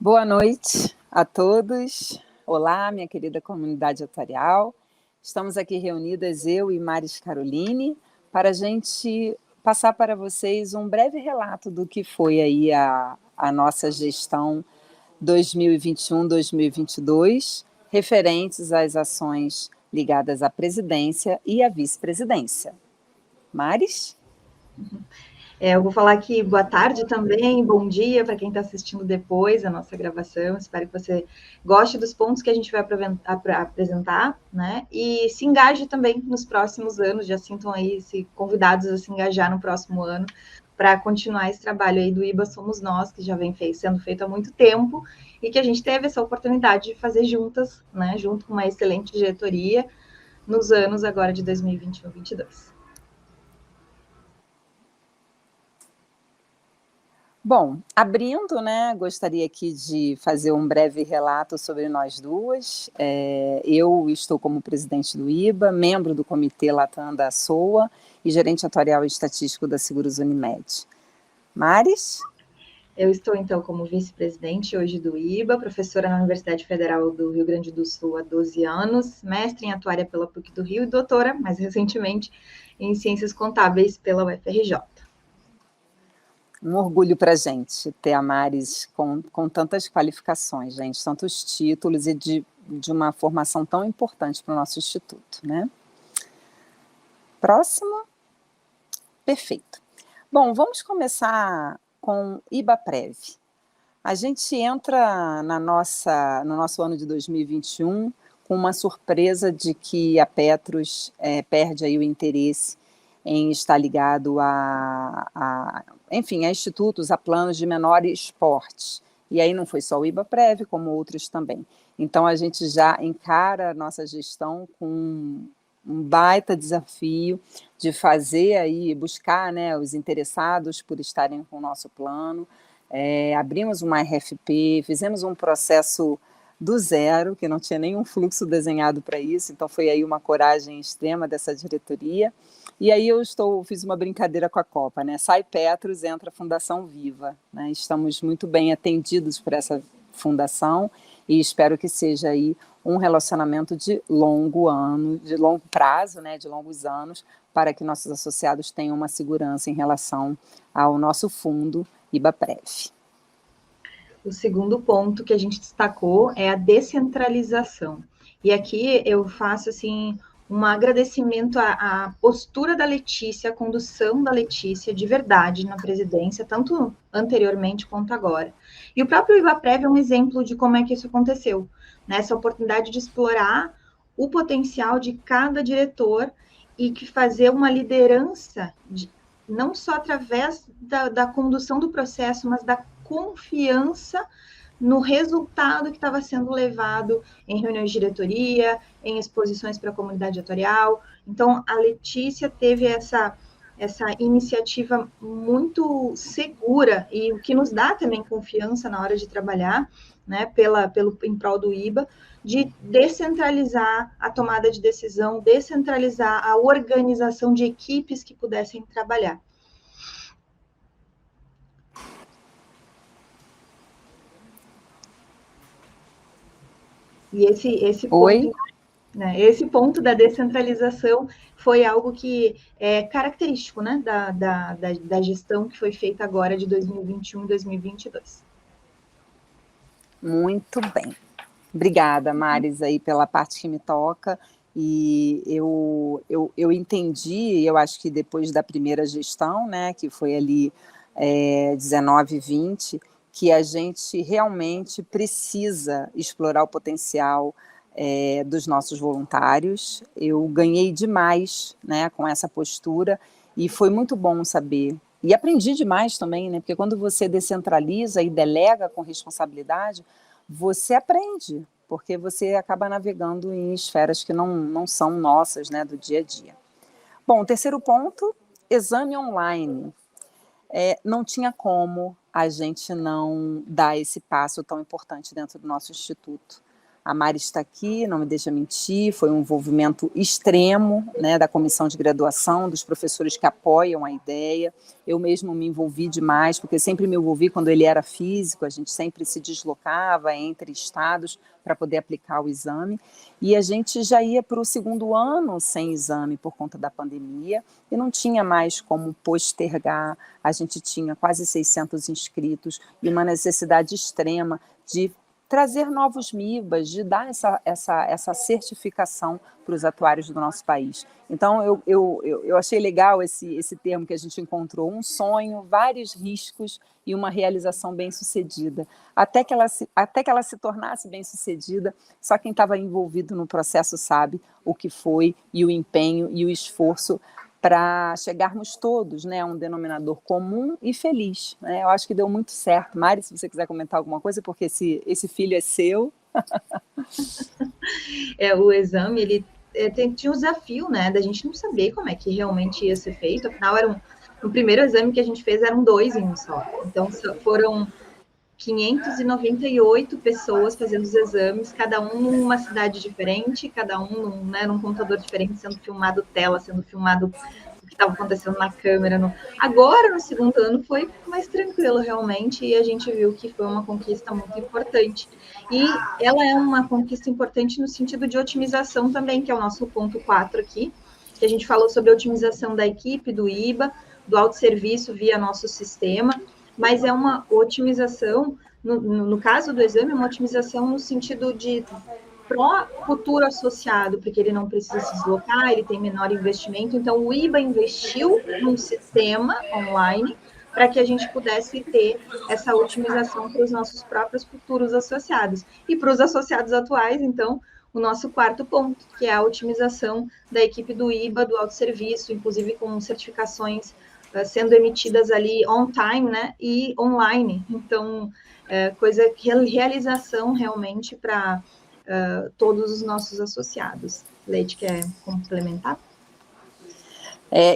Boa noite a todos. Olá, minha querida comunidade atuarial. Estamos aqui reunidas, eu e Maris Caroline, para a gente passar para vocês um breve relato do que foi aí a nossa gestão 2021-2022, referentes às ações ligadas à presidência e à vice-presidência. Maris? Eu vou falar aqui boa tarde também, bom dia para quem está assistindo depois a nossa gravação. Espero que você goste dos pontos que a gente vai apresentar, né? E se engaje também nos próximos anos, já sintam aí se convidados a se engajar no próximo ano para continuar esse trabalho aí do IBA Somos Nós, que já vem sendo feito há muito tempo e que a gente teve essa oportunidade de fazer juntas, né? Junto com uma excelente diretoria nos anos agora de 2021 e 2022. Bom, abrindo, né, gostaria aqui de fazer um breve relato sobre nós duas. Eu estou como presidente do IBA, membro do Comitê Latam da SOA e gerente atuarial e estatístico da Seguros Unimed. Maris? Eu estou, então, como vice-presidente hoje do IBA, professora na Universidade Federal do Rio Grande do Sul há 12 anos, mestre em atuária pela PUC do Rio e doutora, mais recentemente, em Ciências Contábeis pela UFRJ. Um orgulho para a gente ter a Maris com tantas qualificações, gente, tantos títulos e de uma formação tão importante para o nosso instituto, né? Próximo. Perfeito. Bom, vamos começar com IBAPrev. A gente entra no nosso ano de 2021 com uma surpresa de que a Petros perde aí o interesse em estar ligado enfim, a institutos, a planos de menor esporte. E aí não foi só o IBAPrev, como outros também. Então, a gente já encara a nossa gestão com um baita desafio de fazer aí, buscar, né, os interessados por estarem com o nosso plano. Abrimos uma RFP, fizemos um processo do zero, que não tinha nenhum fluxo desenhado para isso, então foi aí uma coragem extrema dessa diretoria. E aí fiz uma brincadeira com a Copa, né? Sai Petros, entra a Fundação Viva, né? Estamos muito bem atendidos por essa fundação e espero que seja aí um relacionamento de longo prazo, né? De longos anos, para que nossos associados tenham uma segurança em relação ao nosso fundo IBAPrev. O segundo ponto que a gente destacou é a descentralização. E aqui eu faço, assim, um agradecimento à postura da Letícia, à condução da Letícia de verdade na presidência, tanto anteriormente quanto agora. E o próprio IBAPrev é um exemplo de como é que isso aconteceu, né? Essa oportunidade de explorar o potencial de cada diretor e que fazer uma liderança, não só através da condução do processo, mas da confiança no resultado que estava sendo levado em reuniões de diretoria, em exposições para a comunidade atuarial. Então, a Letícia teve essa iniciativa muito segura e o que nos dá também confiança na hora de trabalhar, né, em prol do IBA, de descentralizar a tomada de decisão, descentralizar a organização de equipes que pudessem trabalhar. E esse ponto, né, esse ponto da descentralização foi algo que é característico, né, da gestão que foi feita agora de 2021 e 2022. Muito bem. Obrigada, Maris, aí pela parte que me toca. E eu entendi, eu acho que depois da primeira gestão, né, que foi ali 19 e 20, que a gente realmente precisa explorar o potencial dos nossos voluntários. Eu ganhei demais, né, com essa postura e foi muito bom saber. E aprendi demais também, né, porque quando você descentraliza e delega com responsabilidade, você aprende, porque você acaba navegando em esferas que não são nossas, né, do dia a dia. Bom, o terceiro ponto, exame online. Não tinha como a gente não dar esse passo tão importante dentro do nosso instituto. A Mari está aqui, não me deixa mentir, foi um envolvimento extremo, né, da comissão de graduação, dos professores que apoiam a ideia. Eu mesmo me envolvi demais, porque sempre me envolvi quando ele era físico, a gente sempre se deslocava entre estados para poder aplicar o exame, e a gente já ia para o segundo ano sem exame por conta da pandemia, e não tinha mais como postergar, a gente tinha quase 600 inscritos, e uma necessidade extrema de trazer novos MIBAs, de dar essa certificação para os atuários do nosso país. Então, eu achei legal esse termo que a gente encontrou, um sonho, vários riscos e uma realização bem-sucedida. Até que ela se tornasse bem-sucedida, só quem estava envolvido no processo sabe o que foi, e o empenho e o esforço para chegarmos todos, né, a um denominador comum e feliz, né? Eu acho que deu muito certo. Mari, se você quiser comentar alguma coisa, porque esse filho é seu. O exame, ele tinha um desafio, né, da gente não saber como é que realmente ia ser feito. Afinal, no primeiro exame que a gente fez, eram 2 em um só. Então, foram 598 pessoas fazendo os exames, cada um numa cidade diferente, cada um num computador diferente, sendo filmado tela, sendo filmado o que estava acontecendo na câmera. Agora, no segundo ano, foi mais tranquilo, realmente, e a gente viu que foi uma conquista muito importante. E ela é uma conquista importante no sentido de otimização também, que é o nosso ponto 4 aqui, que a gente falou sobre a otimização da equipe, do IBA, do autosserviço via nosso sistema, mas é uma otimização, no caso do exame, uma otimização no sentido de pró-futuro associado, porque ele não precisa se deslocar, ele tem menor investimento, então o IBA investiu num sistema online para que a gente pudesse ter essa otimização para os nossos próprios futuros associados. E para os associados atuais, então, o nosso quarto ponto, que é a otimização da equipe do IBA, do autosserviço, inclusive com certificações sendo emitidas ali on time, né, e online. Então, realização realmente para todos os nossos associados. Leite, quer complementar?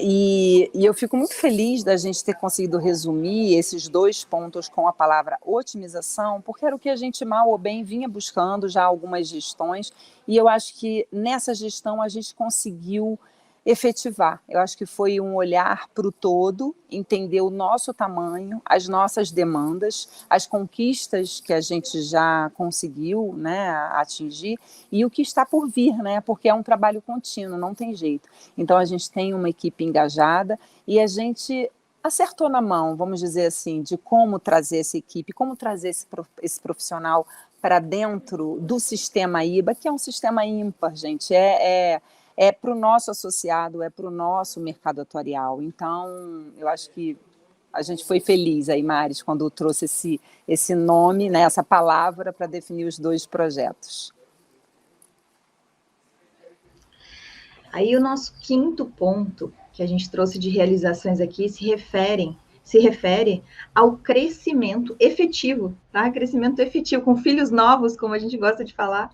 E eu fico muito feliz da gente ter conseguido resumir esses 2 pontos com a palavra otimização, porque era o que a gente, mal ou bem, vinha buscando já algumas gestões, e eu acho que nessa gestão a gente conseguiu efetivar. Eu acho que foi um olhar para o todo, entender o nosso tamanho, as nossas demandas, as conquistas que a gente já conseguiu, né, atingir, e o que está por vir, né, porque é um trabalho contínuo, não tem jeito. Então, a gente tem uma equipe engajada e a gente acertou na mão, vamos dizer assim, de como trazer essa equipe, como trazer esse profissional para dentro do sistema IBA, que é um sistema ímpar, gente, é para o nosso associado, é para o nosso mercado atuarial. Então, eu acho que a gente foi feliz aí, Maris, quando trouxe esse nome, né, essa palavra para definir os 2 projetos. Aí o nosso quinto ponto que a gente trouxe de realizações aqui se refere ao crescimento efetivo, tá? Crescimento efetivo, com filhos novos, como a gente gosta de falar,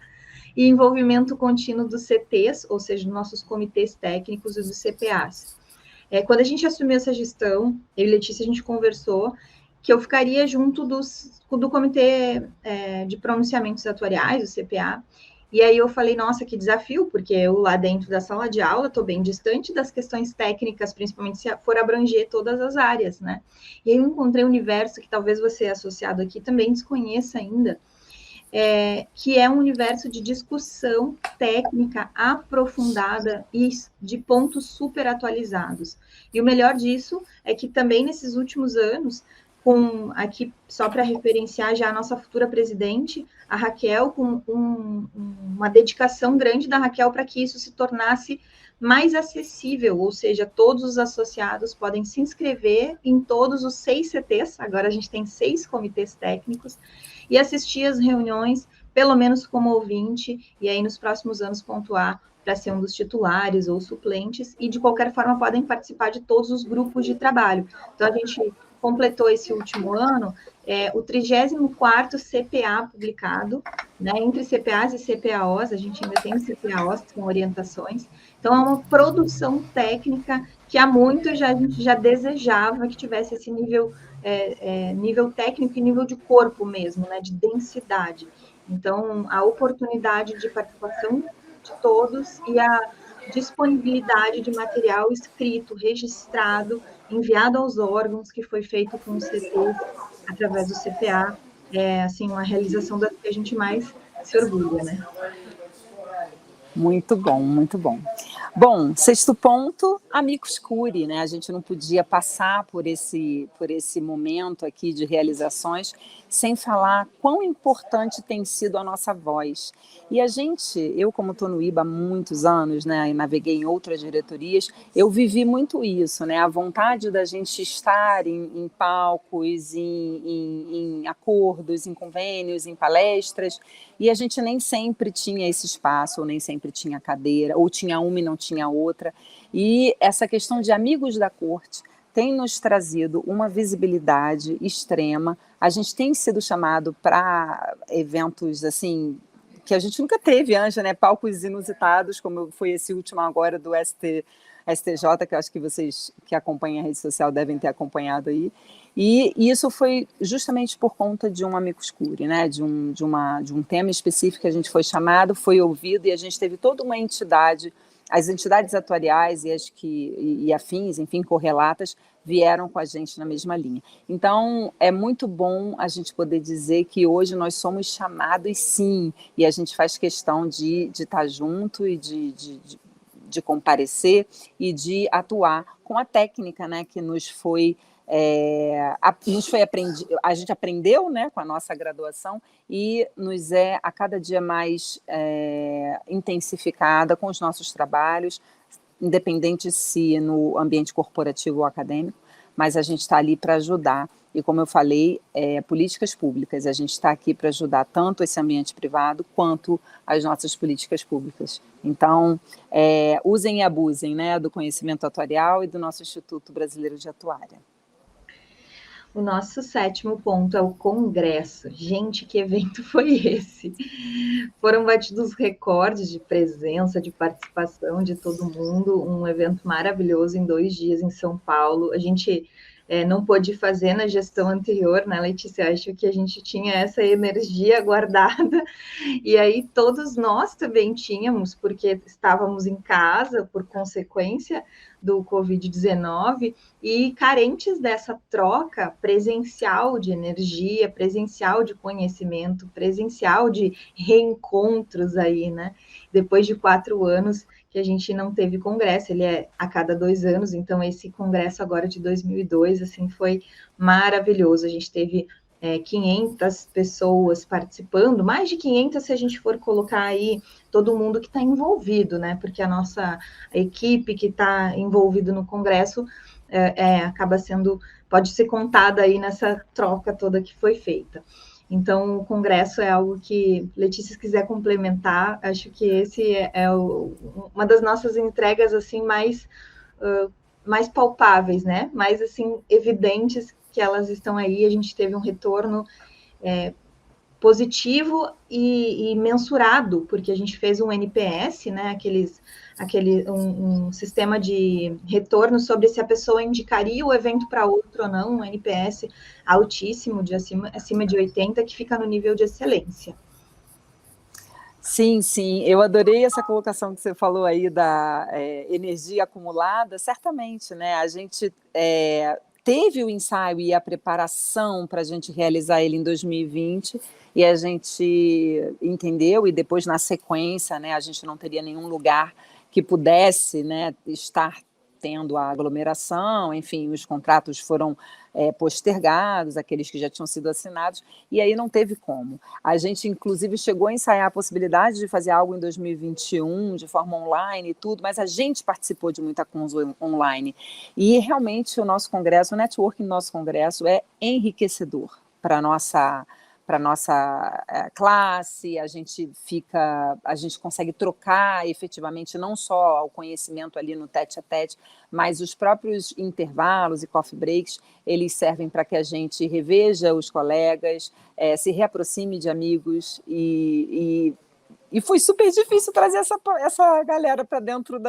e envolvimento contínuo dos CTs, ou seja, nossos comitês técnicos e dos CPAs. Quando a gente assumiu essa gestão, eu e Letícia, a gente conversou que eu ficaria junto do comitê de pronunciamentos atuariais, o CPA, e aí eu falei, nossa, que desafio, porque eu lá dentro da sala de aula estou bem distante das questões técnicas, principalmente se for abranger todas as áreas, né? E aí eu encontrei um universo que talvez você associado aqui também desconheça ainda, que é um universo de discussão técnica aprofundada e de pontos super atualizados. E o melhor disso é que também nesses últimos anos, aqui só para referenciar já a nossa futura presidente, a Raquel, com uma dedicação grande da Raquel para que isso se tornasse mais acessível, ou seja, todos os associados podem se inscrever em todos os 6 CTs, agora a gente tem 6 comitês técnicos, e assistir às reuniões, pelo menos como ouvinte, e aí nos próximos anos pontuar para ser um dos titulares ou suplentes, e de qualquer forma podem participar de todos os grupos de trabalho. Então, a gente completou esse último ano o 34º CPA publicado, né, entre CPAs e CPAOs, a gente ainda tem CPAOs com orientações, então é uma produção técnica que há muito a gente já desejava que tivesse esse nível técnico e nível de corpo mesmo, né, de densidade. Então, a oportunidade de participação de todos e a disponibilidade de material escrito, registrado, enviado aos órgãos, que foi feito com os CTs, através do CPA, é assim, uma realização das que a gente mais se orgulha, né? Muito bom, muito bom. Bom, sexto ponto, amicus curiae, né? A gente não podia passar por esse momento aqui de realizações sem falar quão importante tem sido a nossa voz. E a gente, eu como estou no IBA há muitos anos, né, e naveguei em outras diretorias, eu vivi muito isso, né? A vontade da gente estar em palcos, em acordos, em convênios, em palestras, e a gente nem sempre tinha esse espaço, ou nem sempre tinha cadeira, ou tinha uma e não tinha outra. E essa questão de amigos da corte tem nos trazido uma visibilidade extrema. A gente tem sido chamado para eventos assim que a gente nunca teve antes, né? Palcos inusitados, como foi esse último agora do STJ, que eu acho que vocês que acompanham a rede social devem ter acompanhado aí. E isso foi justamente por conta de um amicus curiae, né? de um tema específico que a gente foi chamado, foi ouvido, e a gente teve toda uma entidade, as entidades atuariais e afins, enfim, correlatas, vieram com a gente na mesma linha. Então, é muito bom a gente poder dizer que hoje nós somos chamados sim, e a gente faz questão de estar junto e de comparecer e de atuar com a técnica, né, que nos foi aprendido, a gente aprendeu, né, com a nossa graduação, e nos é a cada dia mais intensificada com os nossos trabalhos, independente se no ambiente corporativo ou acadêmico, mas a gente está ali para ajudar. E como eu falei, políticas públicas, a gente está aqui para ajudar tanto esse ambiente privado quanto as nossas políticas públicas. Então, usem e abusem, né, do conhecimento atuarial e do nosso Instituto Brasileiro de Atuária. O nosso sétimo ponto é o congresso. Gente, que evento foi esse? Foram batidos recordes de presença, de participação de todo mundo. Um evento maravilhoso em 2 dias em São Paulo. A gente não pôde fazer na gestão anterior, né, Letícia? Acho que a gente tinha essa energia guardada. E aí todos nós também tínhamos, porque estávamos em casa por consequência do Covid-19 e carentes dessa troca presencial de energia, presencial de conhecimento, presencial de reencontros aí, né? Depois de 4 anos que a gente não teve congresso, ele é a cada 2 anos, então esse congresso agora de 2002, assim, foi maravilhoso. A gente teve 500 pessoas participando, mais de 500 se a gente for colocar aí todo mundo que está envolvido, né? Porque a nossa equipe que está envolvida no Congresso acaba sendo, pode ser contada aí nessa troca toda que foi feita. Então, o Congresso é algo que, Letícia, se quiser complementar, acho que esse uma das nossas entregas assim mais palpáveis, né? Mais assim evidentes que elas estão aí. A gente teve um retorno positivo e mensurado, porque a gente fez um NPS, né? Um sistema de retorno sobre se a pessoa indicaria o evento para outro ou não, um NPS altíssimo, acima de 80, que fica no nível de excelência. Sim, sim, eu adorei essa colocação que você falou aí da energia acumulada, certamente, né? A gente teve o ensaio e a preparação para a gente realizar ele em 2020, e a gente entendeu, e depois na sequência, né, a gente não teria nenhum lugar que pudesse, né, estar tendo a aglomeração, enfim, os contratos foram postergados, aqueles que já tinham sido assinados, e aí não teve como. A gente, inclusive, chegou a ensaiar a possibilidade de fazer algo em 2021, de forma online e tudo, mas a gente participou de muita coisa online. E realmente o nosso congresso, o networking do nosso congresso é enriquecedor para a nossa classe, a gente consegue trocar efetivamente não só o conhecimento ali no tete-a-tete, mas os próprios intervalos e coffee breaks, eles servem para que a gente reveja os colegas, se reaproxime de amigos e foi super difícil trazer essa galera para dentro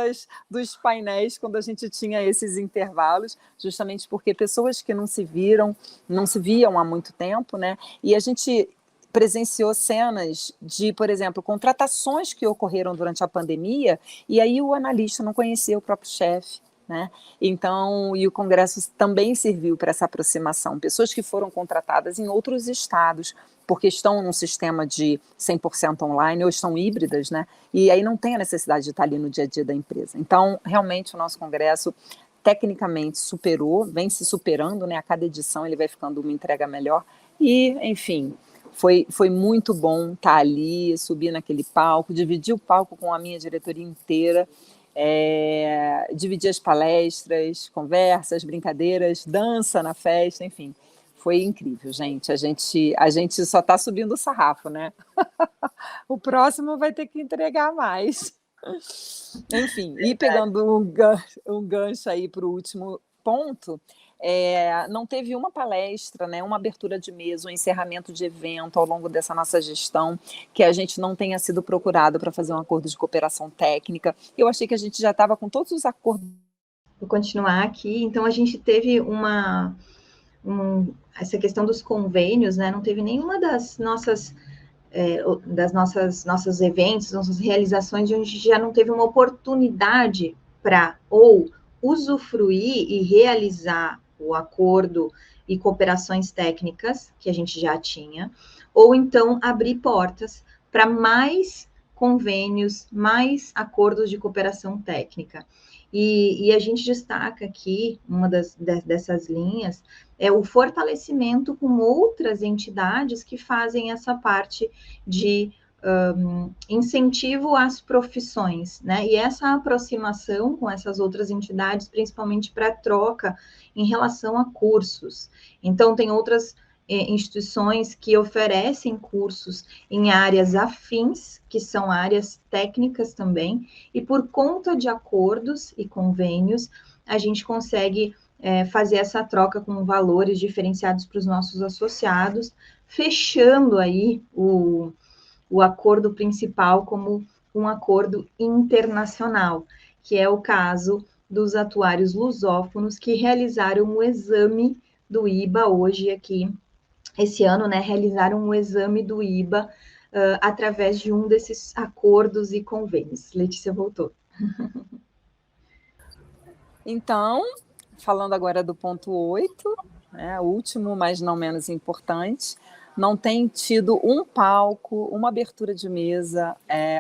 dos painéis quando a gente tinha esses intervalos, justamente porque pessoas que não se viam há muito tempo, né? E a gente presenciou cenas de, por exemplo, contratações que ocorreram durante a pandemia, e aí o analista não conhecia o próprio chefe, né? Então, e o Congresso também serviu para essa aproximação. Pessoas que foram contratadas em outros estados, porque estão num sistema de 100% online ou estão híbridas, né? E aí não tem a necessidade de estar ali no dia a dia da empresa. Então, realmente, o nosso Congresso tecnicamente superou, vem se superando, né? A cada edição ele vai ficando uma entrega melhor. E, enfim, foi muito bom estar ali, subir naquele palco, dividir o palco com a minha diretoria inteira, dividir as palestras, conversas, brincadeiras, dança na festa, enfim. Foi incrível, gente. A gente só está subindo o sarrafo, né? O próximo vai ter que entregar mais. Enfim, e pegando um gancho aí para o último ponto, não teve uma palestra, né, uma abertura de mesa, um encerramento de evento ao longo dessa nossa gestão que a gente não tenha sido procurado para fazer um acordo de cooperação técnica. Eu achei que a gente já estava com todos os acordos. Vou continuar aqui. Então, a gente teve essa questão dos convênios, né? Não teve nenhuma das nossos eventos, nossas realizações, onde a gente já não teve uma oportunidade para ou usufruir e realizar o acordo e cooperações técnicas que a gente já tinha, ou então abrir portas para mais convênios, mais acordos de cooperação técnica. E a gente destaca aqui, uma dessas linhas, é o fortalecimento com outras entidades que fazem essa parte de incentivo às profissões, né? E essa aproximação com essas outras entidades, principalmente para troca em relação a cursos. Então, tem outras instituições que oferecem cursos em áreas afins, que são áreas técnicas também, e por conta de acordos e convênios, a gente consegue fazer essa troca com valores diferenciados para os nossos associados, fechando aí o acordo principal como um acordo internacional, que é o caso dos atuários lusófonos que realizaram o exame do IBA hoje aqui, esse ano, né, realizaram um exame do IBA através de um desses acordos e convênios. Letícia voltou. Então, falando agora do ponto 8, né, último, mas não menos importante, não tem tido um palco, uma abertura de mesa,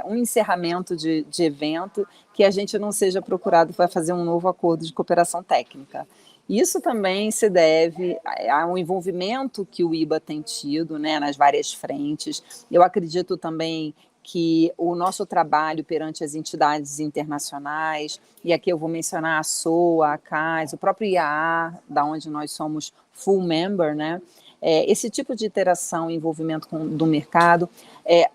um encerramento de evento que a gente não seja procurado para fazer um novo acordo de cooperação técnica. Isso também se deve ao envolvimento que o IBA tem tido, né, nas várias frentes. Eu acredito também que o nosso trabalho perante as entidades internacionais, e aqui eu vou mencionar a SOA, a CAS, o próprio IAA, da onde nós somos full member, né? Esse tipo de interação e envolvimento do mercado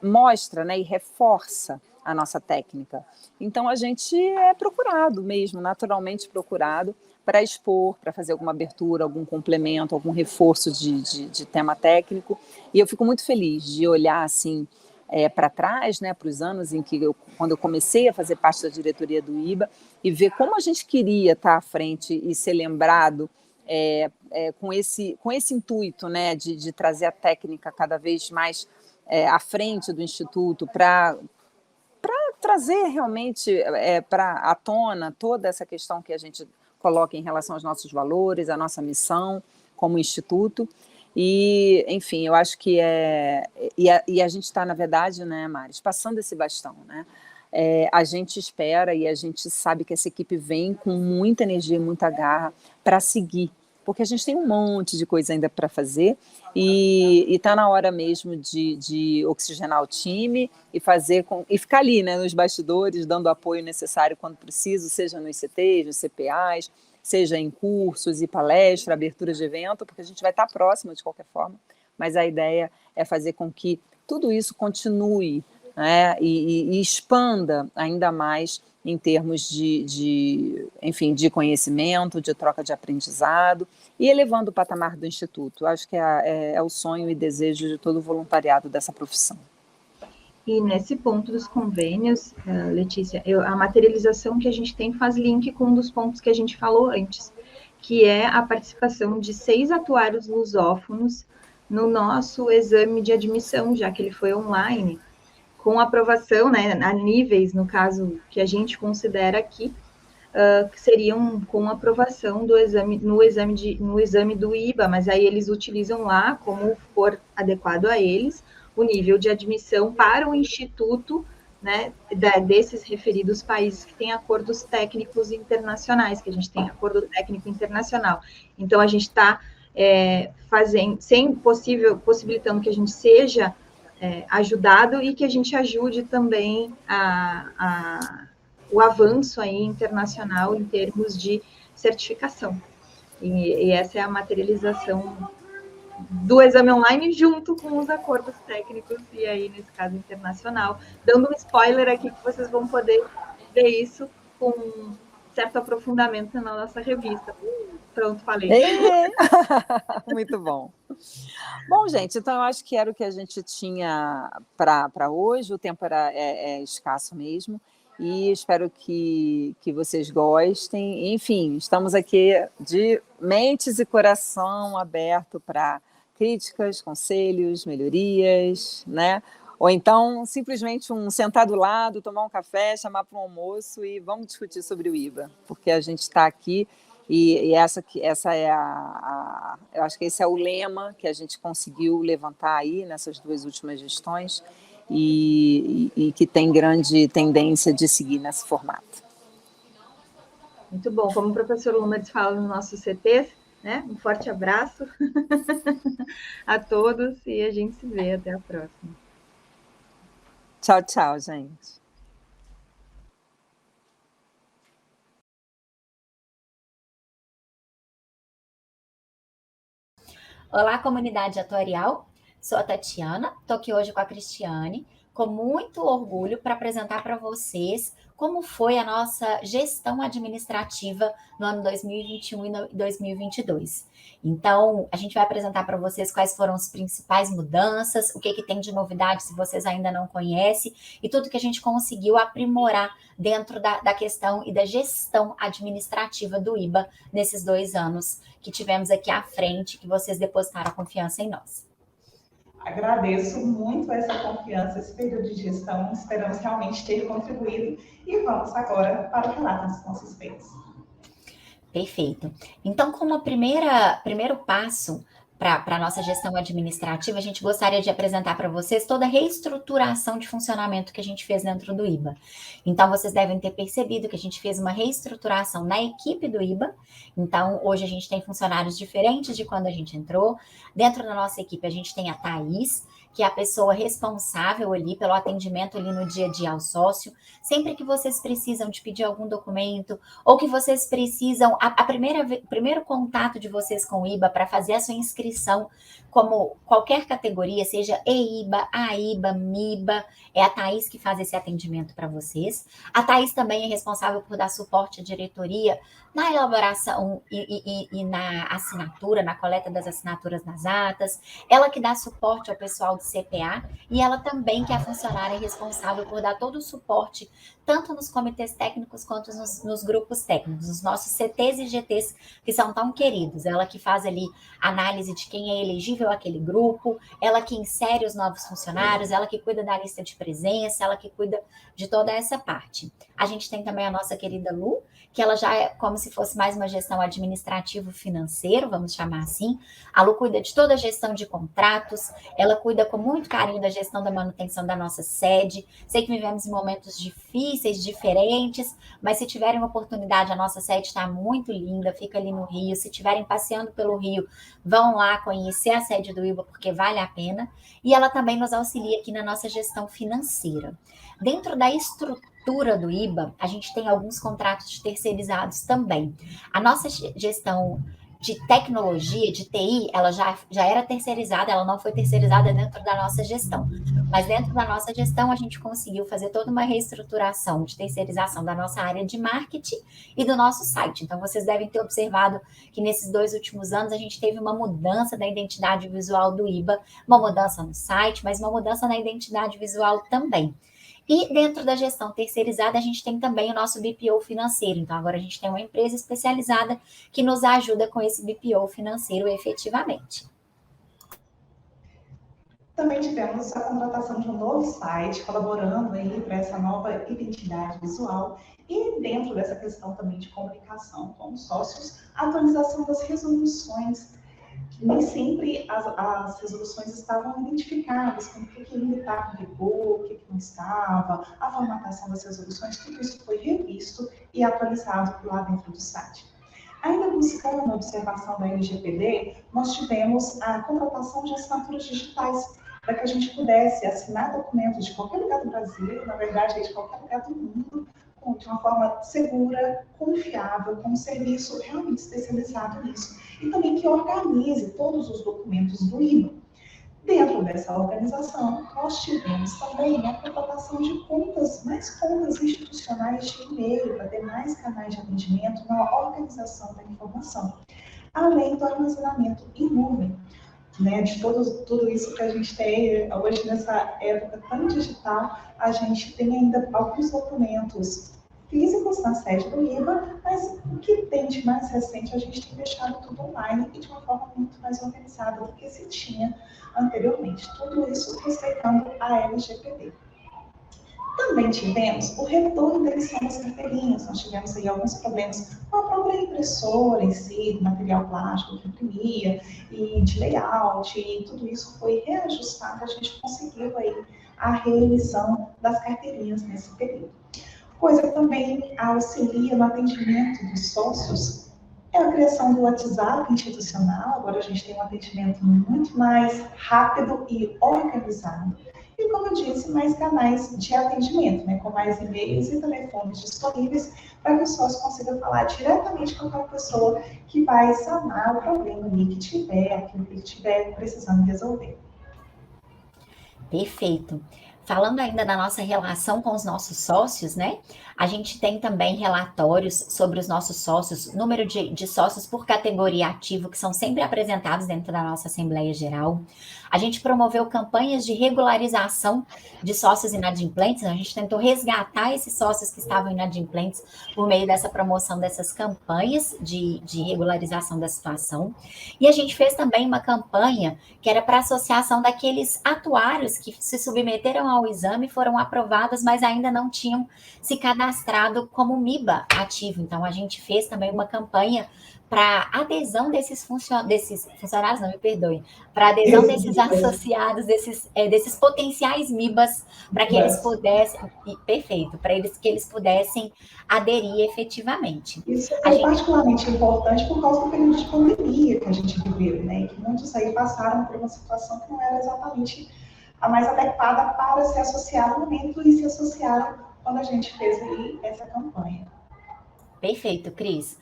mostra, né, e reforça a nossa técnica. Então, a gente é procurado mesmo, naturalmente procurado, para expor, para fazer alguma abertura, algum complemento, algum reforço de tema técnico. E eu fico muito feliz de olhar assim para trás, né, para os anos em que quando eu comecei a fazer parte da diretoria do IBA, e ver como a gente queria estar à frente e ser lembrado com esse intuito, né, de trazer a técnica cada vez mais à frente do Instituto, para trazer realmente à tona toda essa questão que a gente coloca em relação aos nossos valores, a nossa missão como Instituto. E, enfim, eu acho que e a gente está, na verdade, né, Maris, passando esse bastão, né? A gente espera e a gente sabe que essa equipe vem com muita energia e muita garra para seguir, porque a gente tem um monte de coisa ainda para fazer e está na hora mesmo de oxigenar o time e ficar ali, né, nos bastidores, dando o apoio necessário quando preciso, seja nos CTs, nos CPAs, seja em cursos e palestra, abertura de evento, porque a gente vai estar próximo de qualquer forma, mas a ideia é fazer com que tudo isso continue, né, e expanda ainda mais em termos enfim, de conhecimento, de troca de aprendizado e elevando o patamar do Instituto. Acho que é o sonho e desejo de todo o voluntariado dessa profissão. E nesse ponto dos convênios, Letícia, a materialização que a gente tem faz link com um dos pontos que a gente falou antes, que é a participação de 6 atuários lusófonos no nosso exame de admissão, já que ele foi online, com aprovação, né, a níveis, no caso, que a gente considera aqui, que seriam com aprovação do exame, no exame do IBA, mas aí eles utilizam lá, como for adequado a eles, o nível de admissão para o instituto, né, desses referidos países que têm acordos técnicos internacionais, que a gente tem acordo técnico internacional. Então, a gente está possibilitando que a gente seja ajudado e que a gente ajude também o avanço aí internacional em termos de certificação. E essa é a materialização do exame online junto com os acordos técnicos, e aí, nesse caso, internacional. Dando um spoiler aqui que vocês vão poder ver isso com certo aprofundamento na nossa revista. Pronto, falei. Muito bom. Bom, gente, então eu acho que era o que a gente tinha para hoje, o tempo é escasso mesmo, e espero que vocês gostem. Enfim, estamos aqui de mentes e coração aberto para críticas, conselhos, melhorias, né? Ou então, simplesmente sentar do lado, tomar um café, chamar para um almoço e vamos discutir sobre o IBA, porque a gente está aqui e essa é eu acho que esse é o lema que a gente conseguiu levantar aí nessas 2 últimas gestões e que tem grande tendência de seguir nesse formato. Muito bom. Como o professor Lumertz fala no nosso CT, né? Um forte abraço a todos e a gente se vê. Até a próxima. Tchau, tchau, gente. Olá, comunidade atuarial. Sou a Tatiana, estou aqui hoje com a Cristiane, com muito orgulho para apresentar para vocês como foi a nossa gestão administrativa no ano 2021 e 2022. Então, a gente vai apresentar para vocês quais foram as principais mudanças, o que tem de novidade se vocês ainda não conhecem, e tudo que a gente conseguiu aprimorar dentro da questão e da gestão administrativa do IBA nesses 2 anos que tivemos aqui à frente, que vocês depositaram a confiança em nós. Agradeço muito essa confiança, esse período de gestão. Esperamos realmente ter contribuído e vamos agora para o relato dos nossos feitos. Perfeito. Então, como primeiro passo para a nossa gestão administrativa, a gente gostaria de apresentar para vocês toda a reestruturação de funcionamento que a gente fez dentro do IBA. Então, vocês devem ter percebido que a gente fez uma reestruturação na equipe do IBA. Então, hoje a gente tem funcionários diferentes de quando a gente entrou. Dentro da nossa equipe, a gente tem a Thaís, que é a pessoa responsável ali pelo atendimento ali no dia a dia ao sócio. Sempre que vocês precisam de pedir algum documento ou que vocês precisam, primeiro contato de vocês com o IBA para fazer a sua inscrição, como qualquer categoria, seja EIBA, AIBA, MIBA, é a Thaís que faz esse atendimento para vocês. A Thaís também é responsável por dar suporte à diretoria na elaboração e na assinatura, na coleta das assinaturas nas atas. Ela que dá suporte ao pessoal do CPA e ela também que é a funcionária responsável por dar todo o suporte, tanto nos comitês técnicos quanto nos grupos técnicos, os nossos CTs e GTs que são tão queridos. Ela que faz ali análise de quem é elegível àquele grupo, ela que insere os novos funcionários, ela que cuida da lista de presença, ela que cuida de toda essa parte. A gente tem também a nossa querida Lu, que ela já é como se fosse mais uma gestão administrativo-financeiro, vamos chamar assim. A Lu cuida de toda a gestão de contratos, ela cuida com muito carinho da gestão da manutenção da nossa sede. Sei que vivemos em momentos difíceis, diferentes, mas se tiverem oportunidade, a nossa sede está muito linda, fica ali no Rio. Se estiverem passeando pelo Rio, vão lá conhecer a sede do IBA, porque vale a pena. E ela também nos auxilia aqui na nossa gestão financeira. Dentro da estrutura do IBA, a gente tem alguns contratos terceirizados também. A nossa gestão de tecnologia, de TI, ela já era terceirizada, ela não foi terceirizada dentro da nossa gestão. Mas dentro da nossa gestão, a gente conseguiu fazer toda uma reestruturação de terceirização da nossa área de marketing e do nosso site. Então, vocês devem ter observado que nesses 2 últimos anos a gente teve uma mudança da identidade visual do IBA, uma mudança no site, mas uma mudança na identidade visual também. E dentro da gestão terceirizada, a gente tem também o nosso BPO financeiro. Então, agora a gente tem uma empresa especializada que nos ajuda com esse BPO financeiro efetivamente. Também tivemos a contratação de um novo site, colaborando aí para essa nova identidade visual. E dentro dessa questão também de comunicação com os sócios, a atualização das resoluções. Nem sempre as resoluções estavam identificadas com o que ainda estava em vigor, o que não estava, a formatação das resoluções, tudo isso foi revisto e atualizado lá dentro do site. Ainda buscando a observação da LGPD, nós tivemos a contratação de assinaturas digitais, para que a gente pudesse assinar documentos de qualquer lugar do Brasil, na verdade, de qualquer lugar do mundo, de uma forma segura, confiável, com um serviço realmente especializado nisso. E também que organize todos os documentos do IBA. Dentro dessa organização, nós tivemos também a contratação de mais contas institucionais de e-mail, para ter mais canais de atendimento na organização da informação, além do armazenamento em nuvem, né, de tudo isso que a gente tem hoje nessa época tão digital. A gente tem ainda alguns documentos físicos na sede do IBA, mas o que tem de mais recente a gente tem deixado tudo online e de uma forma muito mais organizada do que se tinha anteriormente. Tudo isso respeitando a LGPD. Também tivemos o retorno da emissão das carteirinhas. Nós tivemos aí alguns problemas com a própria impressora em si, do material plástico que imprimia, e de layout, e tudo isso foi reajustado. A gente conseguiu aí a reemissão das carteirinhas nesse período. Coisa que também auxilia no atendimento dos sócios é a criação do WhatsApp institucional. Agora a gente tem um atendimento muito mais rápido e organizado. E, como eu disse, mais canais de atendimento, né, com mais e-mails e telefones disponíveis para que o sócio consiga falar diretamente com aquela pessoa que vai sanar o problema ali que tiver, aquilo que ele estiver precisando resolver. Perfeito. Falando ainda da nossa relação com os nossos sócios, né? A gente tem também relatórios sobre os nossos sócios, número de sócios por categoria ativo, que são sempre apresentados dentro da nossa Assembleia Geral. A gente promoveu campanhas de regularização de sócios inadimplentes. A gente tentou resgatar esses sócios que estavam inadimplentes por meio dessa promoção dessas campanhas de regularização da situação. E a gente fez também uma campanha que era para a associação daqueles atuários que se submeteram ao exame, foram aprovados, mas ainda não tinham se cadastrado como MIBA ativo. Então, a gente fez também uma campanha para adesão desses funcionários, não me perdoem, para adesão desses associados, desses potenciais MIBAs, para que eles pudessem, perfeito, para que eles pudessem aderir efetivamente. Isso é particularmente importante por causa do período de pandemia que a gente viveu, né? Que muitos aí passaram por uma situação que não era exatamente a mais adequada para se associar no momento e se associaram quando a gente fez aí essa campanha. Perfeito, Cris.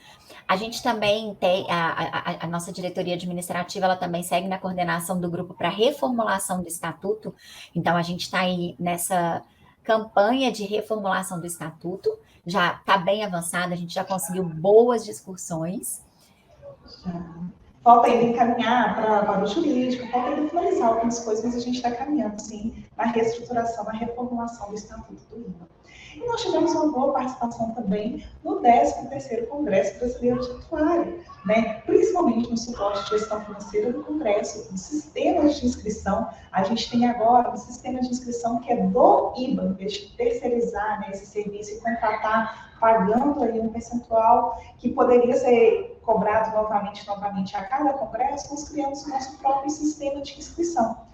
A gente também tem, a nossa diretoria administrativa, ela também segue na coordenação do grupo para reformulação do estatuto. Então, a gente está aí nessa campanha de reformulação do estatuto, já está bem avançada, a gente já conseguiu boas discussões. Falta ainda encaminhar para o jurídico, falta ainda finalizar algumas coisas, mas a gente está caminhando, sim, na reestruturação, na reformulação do Estatuto do IBA. E nós tivemos uma boa participação também no 13º Congresso Brasileiro de Atuário, né? Principalmente no suporte de gestão financeira do Congresso, nos sistemas de inscrição. A gente tem agora um sistema de inscrição que é do IBA, em vez de terceirizar, né, esse serviço e contratar, pagando aí um percentual que poderia ser cobrado novamente a cada congresso. Nós criamos o nosso próprio sistema de inscrição.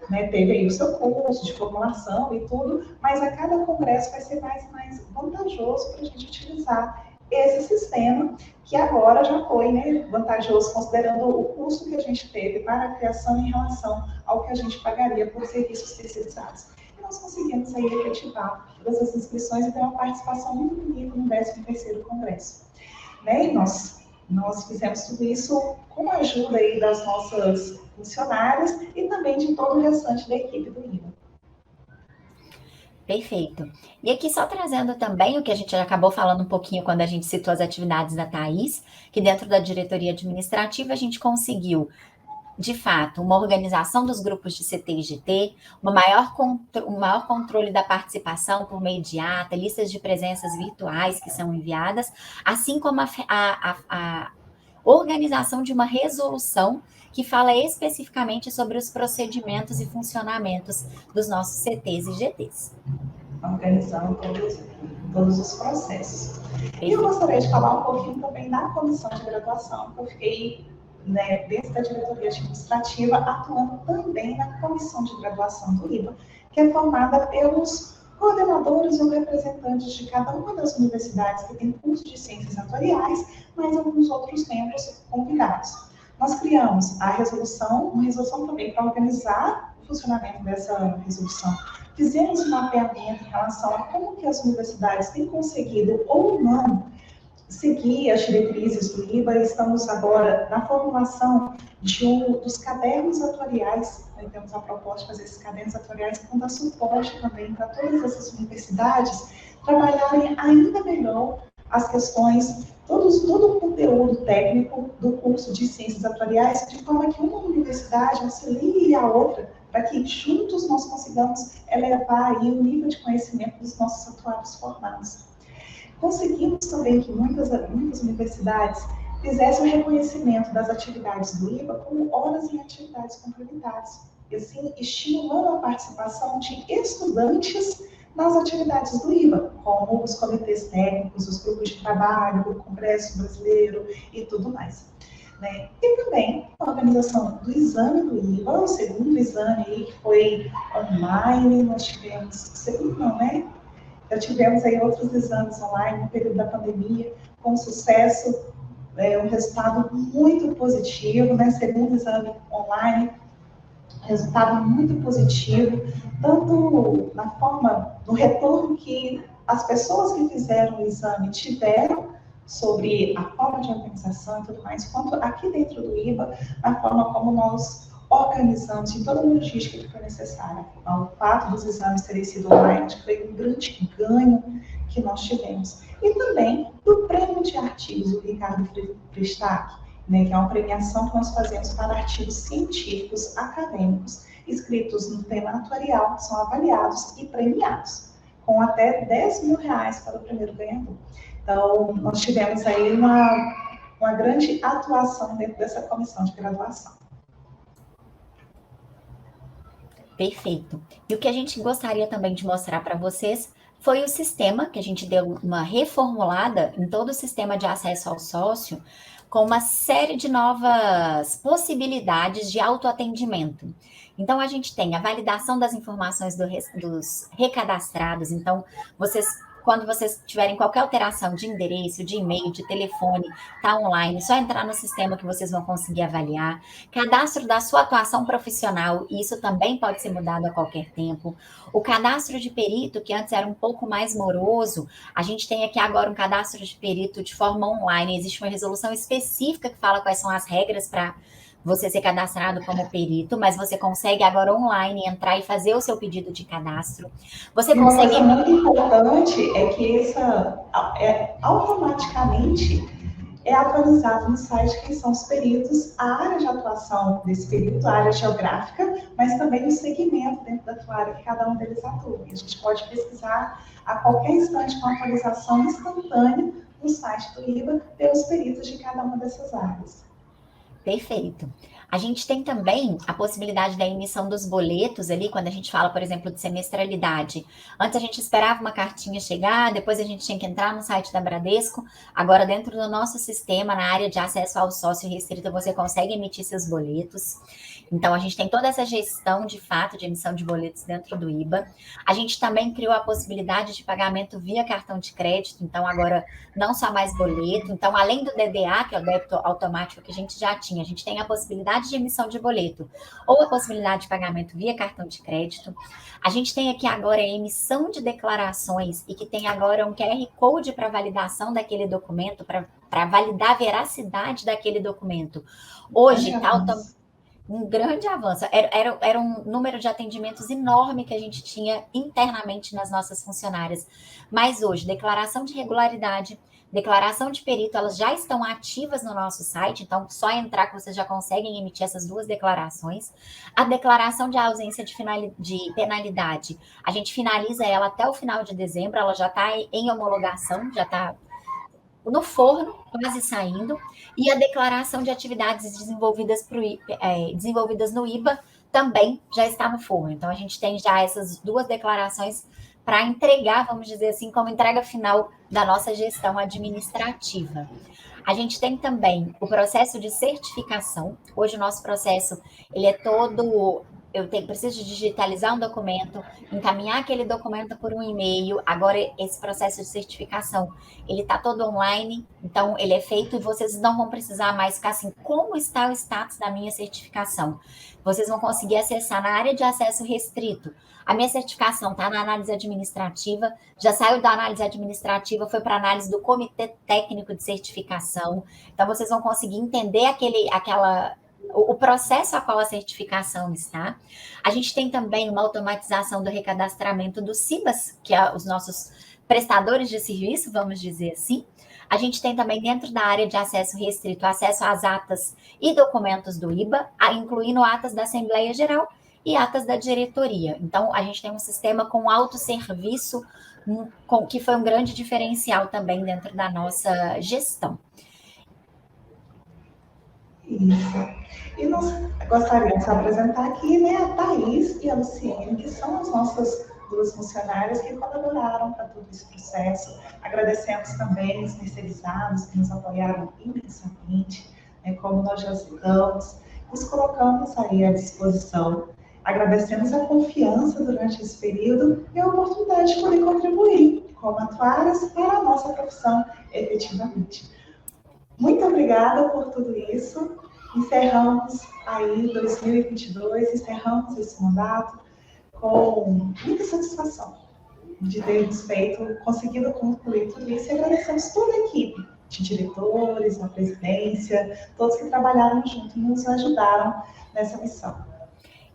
Né, teve aí o seu curso de formulação e tudo, mas a cada congresso vai ser mais vantajoso para a gente utilizar esse sistema, que agora já foi, né, vantajoso, considerando o custo que a gente teve para a criação em relação ao que a gente pagaria por serviços terceirizados. E nós conseguimos aí efetivar todas as inscrições e ter uma participação muito bonita no 13º Congresso. Né, e nós fizemos tudo isso com a ajuda aí das nossas funcionários e também de todo o restante da equipe do IBA. Perfeito. E aqui só trazendo também o que a gente já acabou falando um pouquinho quando a gente citou as atividades da Thaís, que dentro da diretoria administrativa a gente conseguiu, de fato, uma organização dos grupos de CT e GT, um maior controle da participação por meio de ata, listas de presenças virtuais que são enviadas, assim como organização de uma resolução que fala especificamente sobre os procedimentos e funcionamentos dos nossos CTs e GTs. Organizando todos os processos. E eu gostaria de falar um pouquinho também da comissão de graduação, que eu fiquei, né, dentro da diretoria administrativa, atuando também na comissão de graduação do IBA, que é formada pelos coordenadores ou representantes de cada uma das universidades que tem curso de ciências atuariais, mais alguns outros membros convidados. Nós criamos a resolução, uma resolução também para organizar o funcionamento dessa resolução. Fizemos um mapeamento em relação a como que as universidades têm conseguido ou não seguir as diretrizes do IBA. Estamos agora na formulação dos cadernos atuariais. Nós temos a proposta de fazer esses cadernos atuariais que vão dar suporte também para todas essas universidades trabalharem ainda melhor as questões, todo o conteúdo técnico do curso de Ciências Atuariais, de forma que uma universidade auxilie a outra, para que juntos nós consigamos elevar aí o nível de conhecimento dos nossos atuários formados. Conseguimos também que muitas universidades fizessem o reconhecimento das atividades do IBA como horas em atividades complementares, e assim estimulando a participação de estudantes nas atividades do IBA, como os comitês técnicos, os grupos de trabalho, o Congresso Brasileiro e tudo mais. Né? E também a organização do exame do IBA, o segundo exame aí, que foi online, nós tivemos, segundo não, né? Já tivemos aí outros exames online no período da pandemia, com sucesso, um resultado muito positivo, né? Segundo exame online, resultado muito positivo, tanto na forma do retorno que as pessoas que fizeram o exame tiveram sobre a forma de organização e tudo mais, quanto aqui dentro do IBA, na forma como nós organizamos em toda a logística que foi necessária. O fato dos exames terem sido online foi um grande ganho que nós tivemos. E também do prêmio de artigos do Ricardo Fristac, né, que é uma premiação que nós fazemos para artigos científicos acadêmicos escritos no tema atuarial, que são avaliados e premiados, com até R$10 mil para o primeiro ganhador. Então, nós tivemos aí uma grande atuação dentro dessa comissão de graduação. Perfeito. E o que a gente gostaria também de mostrar para vocês foi o sistema, que a gente deu uma reformulada em todo o sistema de acesso ao sócio, com uma série de novas possibilidades de autoatendimento. Então, a gente tem a validação das informações dos recadastrados. Então, quando vocês tiverem qualquer alteração de endereço, de e-mail, de telefone, tá online, só entrar no sistema que vocês vão conseguir avaliar. Cadastro da sua atuação profissional, e isso também pode ser mudado a qualquer tempo. O cadastro de perito, que antes era um pouco mais moroso, a gente tem aqui agora um cadastro de perito de forma online. Existe uma resolução específica que fala quais são as regras para você ser cadastrado como perito, mas você consegue agora online entrar e fazer o seu pedido de cadastro. Você consegue... Uma coisa muito importante é que automaticamente é atualizado no site quem são os peritos, a área de atuação desse perito, a área geográfica, mas também o segmento dentro da atuária que cada um deles atua. E a gente pode pesquisar a qualquer instante com atualização instantânea no site do IBA pelos peritos de cada uma dessas áreas. Perfeito. A gente tem também a possibilidade da emissão dos boletos ali, quando a gente fala, por exemplo, de semestralidade. Antes a gente esperava uma cartinha chegar, depois a gente tinha que entrar no site da Bradesco. Agora, dentro do nosso sistema, na área de acesso ao sócio restrito, você consegue emitir seus boletos. Então, a gente tem toda essa gestão, de fato, de emissão de boletos dentro do IBA. A gente também criou a possibilidade de pagamento via cartão de crédito. Então, agora, não só mais boleto. Então, além do DDA, que é o débito automático que a gente já tinha, a gente tem a possibilidade de emissão de boleto ou a possibilidade de pagamento via cartão de crédito. A gente tem aqui agora a emissão de declarações e que tem agora um QR Code para validação daquele documento, para validar a veracidade daquele documento. Hoje está um grande avanço. Era um número de atendimentos enorme que a gente tinha internamente nas nossas funcionárias. Mas hoje, declaração de regularidade, declaração de perito, elas já estão ativas no nosso site, então só entrar que vocês já conseguem emitir essas duas declarações. A declaração de ausência de penalidade, a gente finaliza ela até o final de dezembro, ela já está em homologação, já está no forno, quase saindo, e a declaração de atividades desenvolvidas no IBA também já está no forno. Então, a gente tem já essas duas declarações para entregar, vamos dizer assim, como entrega final da nossa gestão administrativa. A gente tem também o processo de certificação. Hoje o nosso processo, ele é todo... preciso digitalizar um documento, encaminhar aquele documento por um e-mail. Agora, esse processo de certificação, ele está todo online, então ele é feito e vocês não vão precisar mais ficar assim, como está o status da minha certificação? Vocês vão conseguir acessar na área de acesso restrito. A minha certificação está na análise administrativa, já saiu da análise administrativa, foi para análise do Comitê Técnico de Certificação. Então, vocês vão conseguir entender o processo a qual a certificação está. A gente tem também uma automatização do recadastramento dos CIBAs, que é os nossos prestadores de serviço, vamos dizer assim. A gente tem também dentro da área de acesso restrito, acesso às atas e documentos do IBA, incluindo atas da Assembleia Geral e atas da diretoria. Então, a gente tem um sistema com autosserviço, que foi um grande diferencial também dentro da nossa gestão. Isso. E nós gostaríamos de apresentar aqui, né, a Thaís e a Luciene, que são as nossas duas funcionárias que colaboraram para todo esse processo. Agradecemos também os terceirizados que nos apoiaram imensamente, né, como nós já citamos, nos colocamos aí à disposição. Agradecemos a confiança durante esse período e a oportunidade de poder contribuir como atuários para a nossa profissão efetivamente. Muito obrigada por tudo isso. Encerramos aí 2022, encerramos esse mandato com muita satisfação de termos conseguido concluir tudo isso e agradecemos toda a equipe de diretores, a presidência, todos que trabalharam junto e nos ajudaram nessa missão.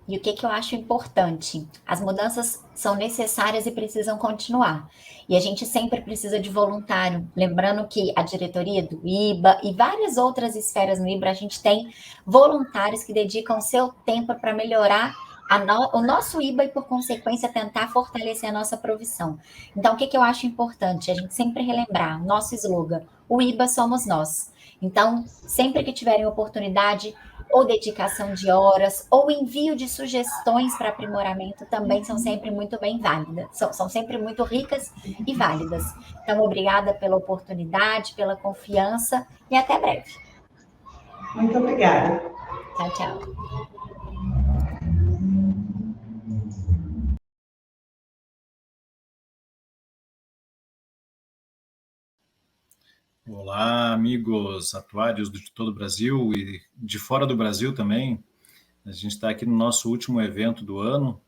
E o que eu acho importante? As mudanças são necessárias e precisam continuar. E a gente sempre precisa de voluntário. Lembrando que a diretoria do IBA e várias outras esferas no IBA, a gente tem voluntários que dedicam seu tempo para melhorar o nosso IBA e, por consequência, tentar fortalecer a nossa profissão. Então, o que eu acho importante? A gente sempre relembrar, nosso slogan, o IBA somos nós. Então, sempre que tiverem oportunidade, ou dedicação de horas, ou envio de sugestões para aprimoramento, também são sempre muito bem válidas, são sempre muito ricas e válidas. Então, obrigada pela oportunidade, pela confiança, e até breve. Muito obrigada. Tchau, tchau. Olá, amigos atuários de todo o Brasil e de fora do Brasil também. A gente está aqui no nosso último evento do ano.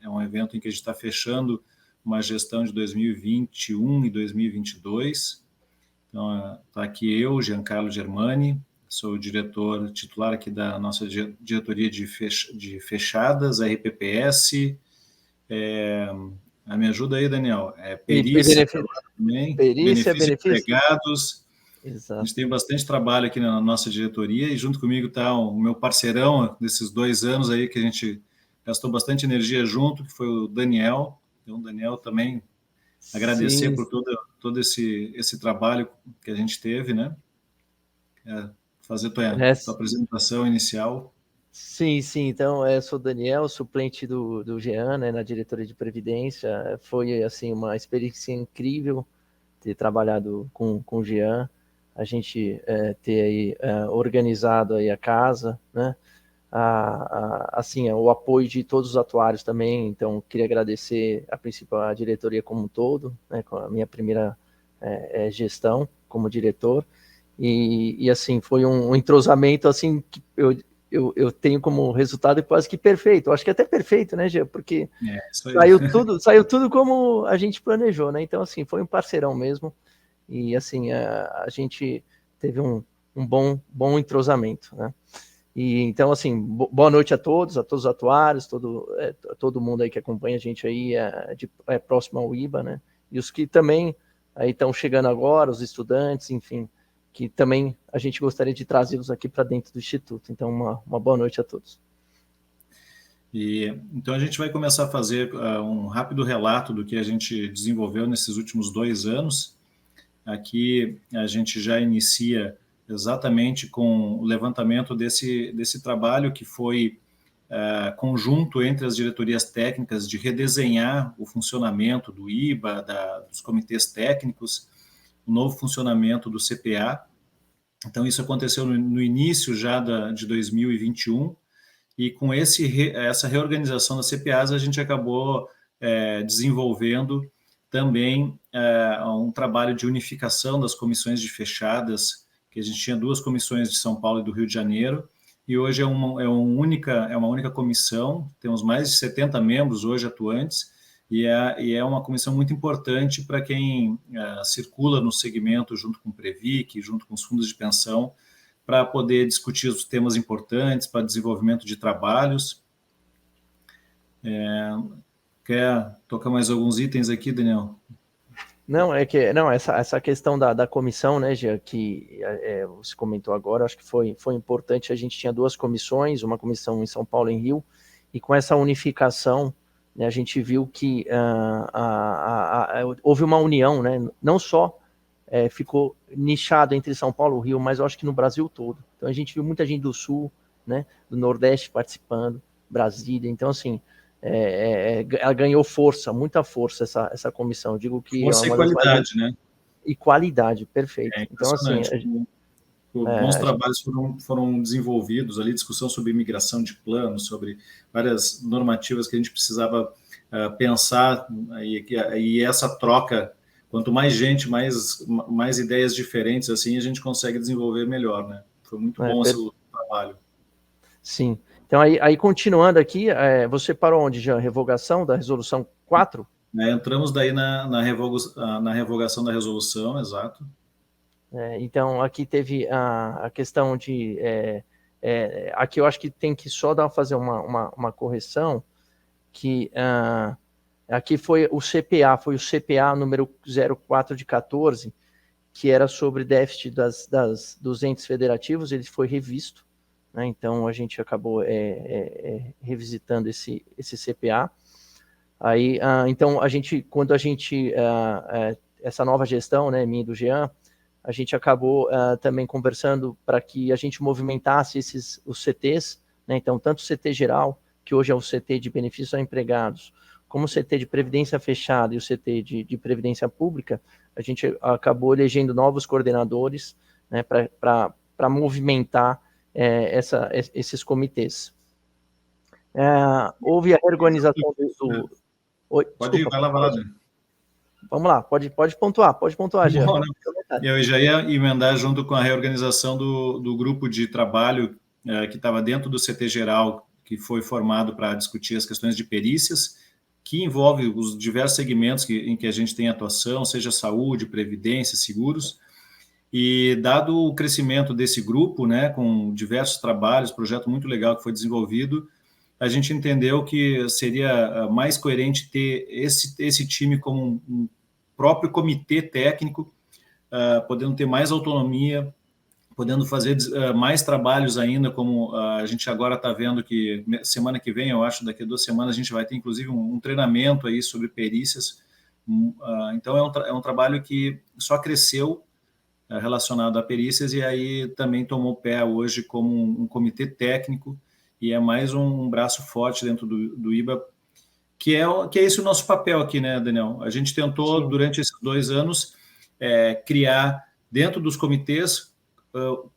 É um evento em que a gente está fechando uma gestão de 2021 e 2022. Então, está aqui eu, Giancarlo Germani, sou o diretor titular aqui da nossa diretoria de fechadas, RPPS. Me ajuda aí, Daniel. Perícia também, benefícios empregados. Exato. A gente tem bastante trabalho aqui na nossa diretoria e junto comigo está o meu parceirão desses 2 anos aí que a gente gastou bastante energia junto, que foi o Daniel. Então, o Daniel também agradecer por todo esse trabalho que a gente teve, né? Fazer tua apresentação inicial. Sim. Então, eu sou o Daniel, suplente do Jean, né, na diretoria de Previdência. Foi, assim, uma experiência incrível ter trabalhado com o Jean, a gente ter aí organizado aí a casa, né? Assim, o apoio de todos os atuários também. Então, queria agradecer, a princípio, a diretoria como um todo, né, com a minha primeira gestão como diretor. E assim, foi um entrosamento, assim, que eu tenho como resultado quase que perfeito. Eu acho que até perfeito, né, Gê? Porque saiu tudo como a gente planejou, né? Então, assim, foi um parceirão mesmo. E, assim, a gente teve um bom entrosamento, né? E, então, assim, boa noite a todos os atuários, todo mundo aí que acompanha a gente aí próximo ao IBA, né? E os que também aí estão chegando agora, os estudantes, enfim, que também a gente gostaria de trazê-los aqui para dentro do Instituto. Então, uma boa noite a todos. Então, a gente vai começar a fazer um rápido relato do que a gente desenvolveu nesses últimos 2 anos. aqui a gente já inicia exatamente com o levantamento desse trabalho que foi conjunto entre as diretorias técnicas de redesenhar o funcionamento do IBA, dos comitês técnicos, o novo funcionamento do CPA. Então, isso aconteceu no início já de 2021, e com essa reorganização das CPAs, a gente acabou desenvolvendo também um trabalho de unificação das comissões de fechadas, que a gente tinha 2 comissões de São Paulo e do Rio de Janeiro, e hoje é uma única comissão, temos mais de 70 membros hoje atuantes, e é uma comissão muito importante para quem circula no segmento junto com o Previc, junto com os fundos de pensão, para poder discutir os temas importantes para desenvolvimento de trabalhos. Quer tocar mais alguns itens aqui, Daniel? Não, essa questão da comissão, né, Jean, que você comentou agora, acho que foi importante. A gente tinha 2 comissões, uma comissão em São Paulo e em Rio, e com essa unificação, né, a gente viu que houve uma união, né, não só ficou nichado entre São Paulo e Rio, mas eu acho que no Brasil todo. Então a gente viu muita gente do Sul, né, do Nordeste participando, Brasília, então assim, ela ganhou força, muita força essa comissão. Eu digo que força e qualidade, né? E qualidade, perfeito. Então, assim, bons trabalhos foram desenvolvidos ali, discussão sobre imigração de plano, sobre várias normativas que a gente precisava pensar, e essa troca, quanto mais gente, mais ideias diferentes, assim, a gente consegue desenvolver melhor, né? Foi muito bom esse trabalho. Sim. Então, aí continuando aqui, você parou onde, Jean? Revogação da resolução 4? Entramos daí na revogação da resolução, exato. Então, aqui teve a questão de... aqui eu acho que tem que só fazer uma correção, que aqui foi o CPA número 04 de 14, que era sobre déficit dos entes federativos, ele foi revisto, né? Então a gente acabou revisitando esse CPA. Aí, então quando a gente essa nova gestão, né, minha e do Jean, a gente acabou também conversando para que a gente movimentasse os CTs, né? Então tanto o CT geral, que hoje é o CT de benefícios a empregados, como o CT de previdência fechada e o CT de previdência pública, a gente acabou elegendo novos coordenadores, né, para movimentar esses comitês. Houve a reorganização do... Oi, pode ir, vai lá. Vamos lá, pode pontuar, Jean. Eu já ia emendar junto com a reorganização do grupo de trabalho que estava dentro do CT geral, que foi formado para discutir as questões de perícias, que envolve os diversos segmentos em que a gente tem atuação, seja saúde, previdência, seguros. E dado o crescimento desse grupo, né, com diversos trabalhos, projeto muito legal que foi desenvolvido, a gente entendeu que seria mais coerente ter esse time como um próprio comitê técnico, podendo ter mais autonomia, podendo fazer mais trabalhos ainda, como a gente agora está vendo que semana que vem, eu acho, daqui a 2 semanas, a gente vai ter inclusive um treinamento aí sobre perícias. Então é um trabalho que só cresceu relacionado a perícias, e aí também tomou pé hoje como um comitê técnico, e é mais um braço forte dentro do IBA, que é esse o nosso papel aqui, né, Daniel? A gente tentou, sim, durante esses 2 anos, criar dentro dos comitês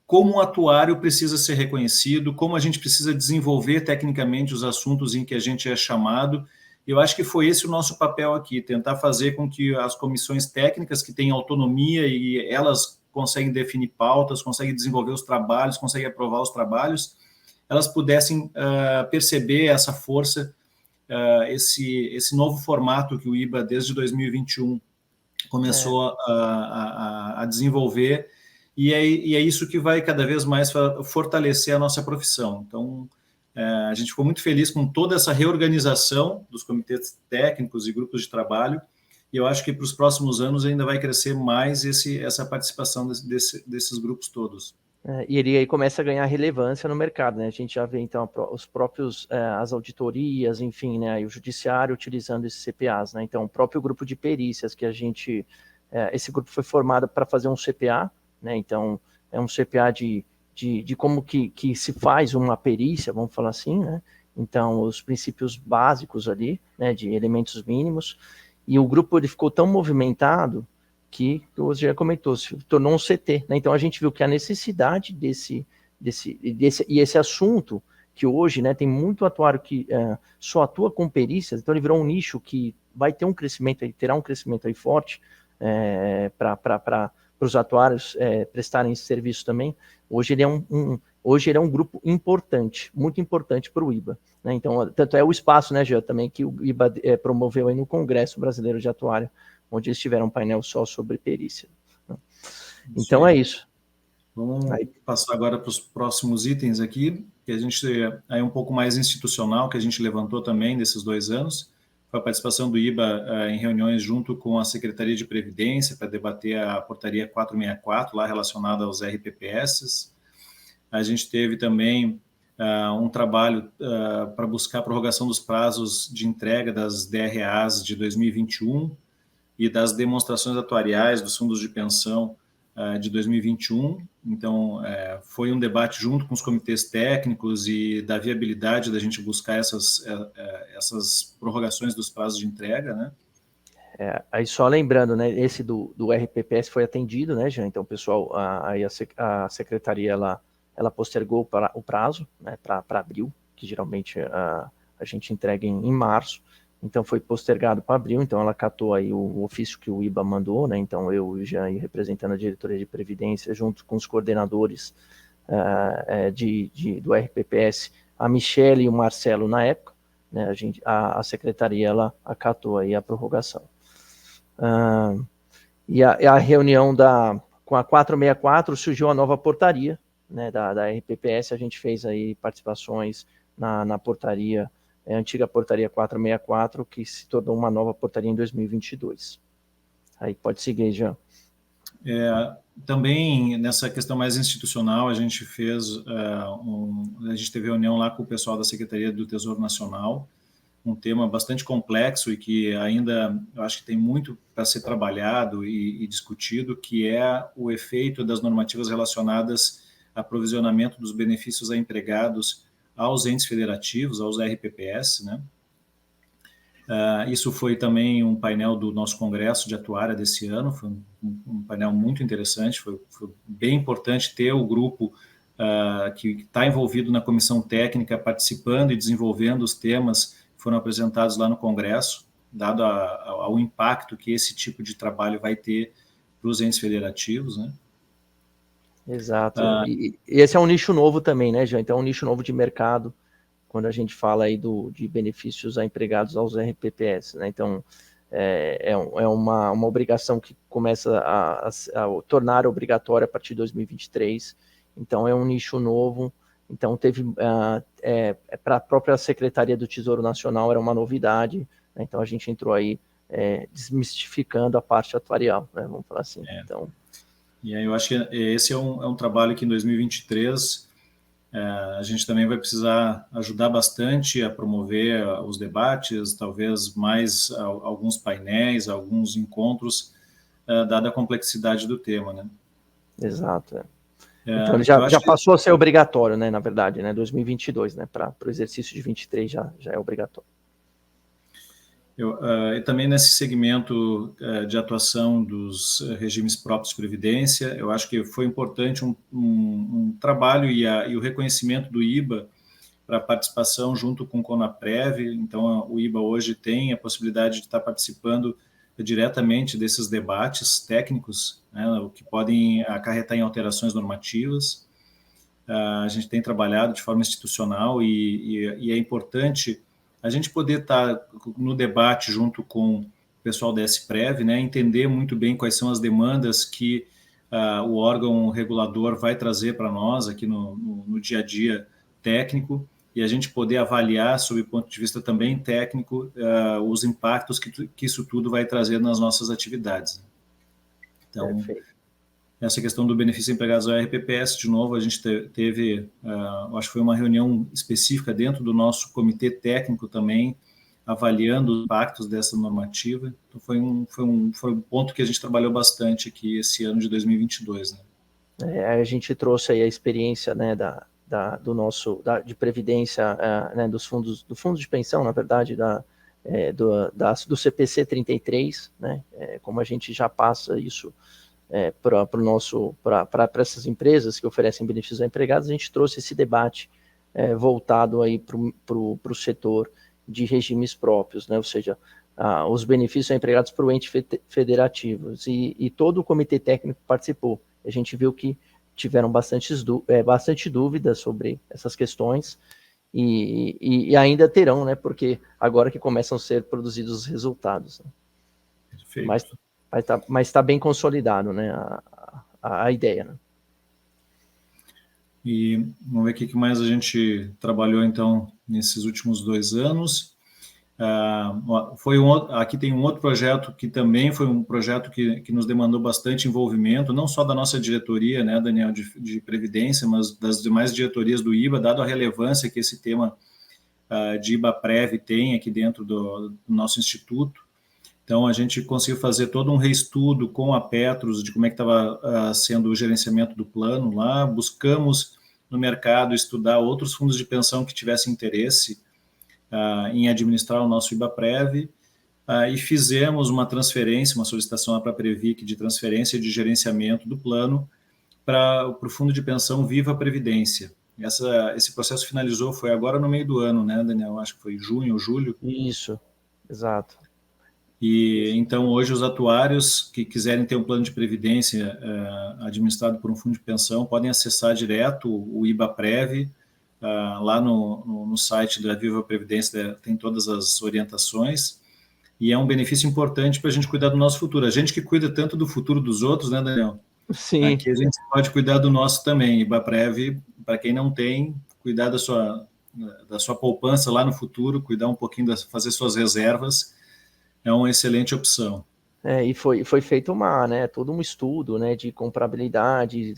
como um atuário precisa ser reconhecido, como a gente precisa desenvolver tecnicamente os assuntos em que a gente é chamado. Eu acho que foi esse o nosso papel aqui, tentar fazer com que as comissões técnicas, que têm autonomia e elas conseguem definir pautas, conseguem desenvolver os trabalhos, conseguem aprovar os trabalhos, elas pudessem perceber essa força, esse novo formato que o IBA, desde 2021, começou a desenvolver, e é isso que vai cada vez mais fortalecer a nossa profissão. Então, a gente ficou muito feliz com toda essa reorganização dos comitês técnicos e grupos de trabalho, e eu acho que para os próximos anos ainda vai crescer mais essa participação desses grupos todos. E ele aí começa a ganhar relevância no mercado, né? A gente já vê, então, os próprios, as auditorias, enfim, né? E o judiciário utilizando esses CPAs, né? Então, o próprio grupo de perícias que a gente esse grupo foi formado para fazer um CPA, né? Então, é um CPA de como que se faz uma perícia, vamos falar assim, né? Então, os princípios básicos ali, né, de elementos mínimos, e o grupo ele ficou tão movimentado que você já comentou, se tornou um CT, né? Então, a gente viu que a necessidade e esse assunto, que hoje, né, tem muito atuário que só atua com perícias, então ele virou um nicho que vai ter um crescimento, terá um crescimento aí forte para os atuários prestarem esse serviço também. Hoje ele é um grupo importante, muito importante para o IBA, né? Então, tanto é o espaço, né, Jean, também que o IBA promoveu aí no Congresso Brasileiro de Atuário, onde eles tiveram um painel só sobre perícia, né? Então é isso. Vamos passar agora para os próximos itens aqui, que a gente é um pouco mais institucional, que a gente levantou também desses 2 anos, foi a participação do IBA em reuniões junto com a Secretaria de Previdência para debater a portaria 464, lá relacionada aos RPPS. A gente teve também um trabalho para buscar a prorrogação dos prazos de entrega das DRAs de 2021 e das demonstrações atuariais dos fundos de pensão de 2021. Então, foi um debate junto com os comitês técnicos e da viabilidade da gente buscar essas prorrogações dos prazos de entrega, né? Aí só lembrando, né, esse do RPPS foi atendido, né, Jean? Então, pessoal, aí a secretaria ela postergou o prazo, né, para abril, que geralmente a gente entrega em março. Então, foi postergado para abril, então ela catou aí o ofício que o IBA mandou, né? Então, eu já representando a diretoria de Previdência, junto com os coordenadores do RPPS, a Michele e o Marcelo na época, né? A secretaria, ela acatou aí a prorrogação. E a reunião com a 464 surgiu a nova portaria, né, da RPPS, a gente fez aí participações na portaria, a antiga portaria 464, que se tornou uma nova portaria em 2022. Aí pode seguir, Jean. Também nessa questão mais institucional, a gente a gente teve reunião lá com o pessoal da Secretaria do Tesouro Nacional, um tema bastante complexo e que ainda eu acho que tem muito para ser trabalhado e discutido, que é o efeito das normativas relacionadas a provisionamento dos benefícios a empregados aos entes federativos, aos RPPS, né? Isso foi também um painel do nosso Congresso de Atuária desse ano, foi um painel muito interessante, foi bem importante ter o grupo que está envolvido na comissão técnica, participando e desenvolvendo os temas que foram apresentados lá no Congresso, dado ao impacto que esse tipo de trabalho vai ter para os entes federativos, né? Exato. E esse é um nicho novo também, né, Jean? Então, é um nicho novo de mercado, quando a gente fala aí de benefícios a empregados aos RPPS, né? Então, é uma obrigação que começa a tornar obrigatória a partir de 2023. Então, é um nicho novo. Então, teve para a própria Secretaria do Tesouro Nacional, era uma novidade, né? Então, a gente entrou aí desmistificando a parte atuarial, né? Vamos falar assim. Então... E aí eu acho que esse é um trabalho que em 2023 a gente também vai precisar ajudar bastante a promover os debates, talvez mais alguns painéis, alguns encontros, dada a complexidade do tema, né? Exato. Então ele já passou a ser obrigatório, né, na verdade, né, 2022, né, para o exercício de 23 já é obrigatório. E também nesse segmento de atuação dos regimes próprios de previdência, eu acho que foi importante um trabalho e o reconhecimento do IBA para a participação junto com o CONAPREV. Então, o IBA hoje tem a possibilidade de estar participando diretamente desses debates técnicos, né, o que podem acarretar em alterações normativas. A gente tem trabalhado de forma institucional e é importante a gente poder estar no debate junto com o pessoal da SPREV, né, entender muito bem quais são as demandas que o órgão regulador vai trazer para nós aqui no dia a dia técnico, e a gente poder avaliar, sob o ponto de vista também técnico, os impactos que isso tudo vai trazer nas nossas atividades. Então, perfeito. Essa questão do benefício empregados ao RPPS, de novo, a gente teve, acho que foi uma reunião específica dentro do nosso comitê técnico também, avaliando os impactos dessa normativa. Então, foi um ponto que a gente trabalhou bastante aqui esse ano de 2022, né? A gente trouxe aí a experiência, né, de previdência, né, do fundo de pensão, na verdade, do CPC 33, né, como a gente já passa isso para essas empresas que oferecem benefícios a empregados, a gente trouxe esse debate voltado aí para o setor de regimes próprios, né, ou seja, os benefícios a empregados para o ente federativo, e todo o comitê técnico participou. A gente viu que tiveram bastante dúvidas sobre essas questões, e ainda terão, né, porque agora que começam a ser produzidos os resultados. Né? Perfeito. Mas está bem consolidado, né, a ideia. Né? E vamos ver o que mais a gente trabalhou, então, nesses últimos 2 anos. Aqui tem um outro projeto que também foi um projeto que nos demandou bastante envolvimento, não só da nossa diretoria, né, Daniel, de Previdência, mas das demais diretorias do IBA, dado a relevância que esse tema de IBAPREV tem aqui dentro do nosso instituto. Então, a gente conseguiu fazer todo um reestudo com a Petros de como é que estava sendo o gerenciamento do plano lá, buscamos no mercado estudar outros fundos de pensão que tivessem interesse em administrar o nosso IBAPREV, e fizemos uma transferência, uma solicitação para a Previc de transferência de gerenciamento do plano para o fundo de pensão Viva Previdência. Esse processo finalizou, foi agora no meio do ano, né, Daniel? Acho que foi junho ou julho. Isso, exato. E então hoje os atuários que quiserem ter um plano de previdência administrado por um fundo de pensão podem acessar direto o IBAPREV, lá no site da Viva Previdência tem todas as orientações, e é um benefício importante para a gente cuidar do nosso futuro. A gente que cuida tanto do futuro dos outros, né, Daniel? Sim. Aqui a gente pode cuidar do nosso também. IBAPREV, para quem não tem, cuidar da sua poupança lá no futuro, cuidar um pouquinho, fazer suas reservas, é uma excelente opção. E foi feito todo um estudo, né, de comprabilidade,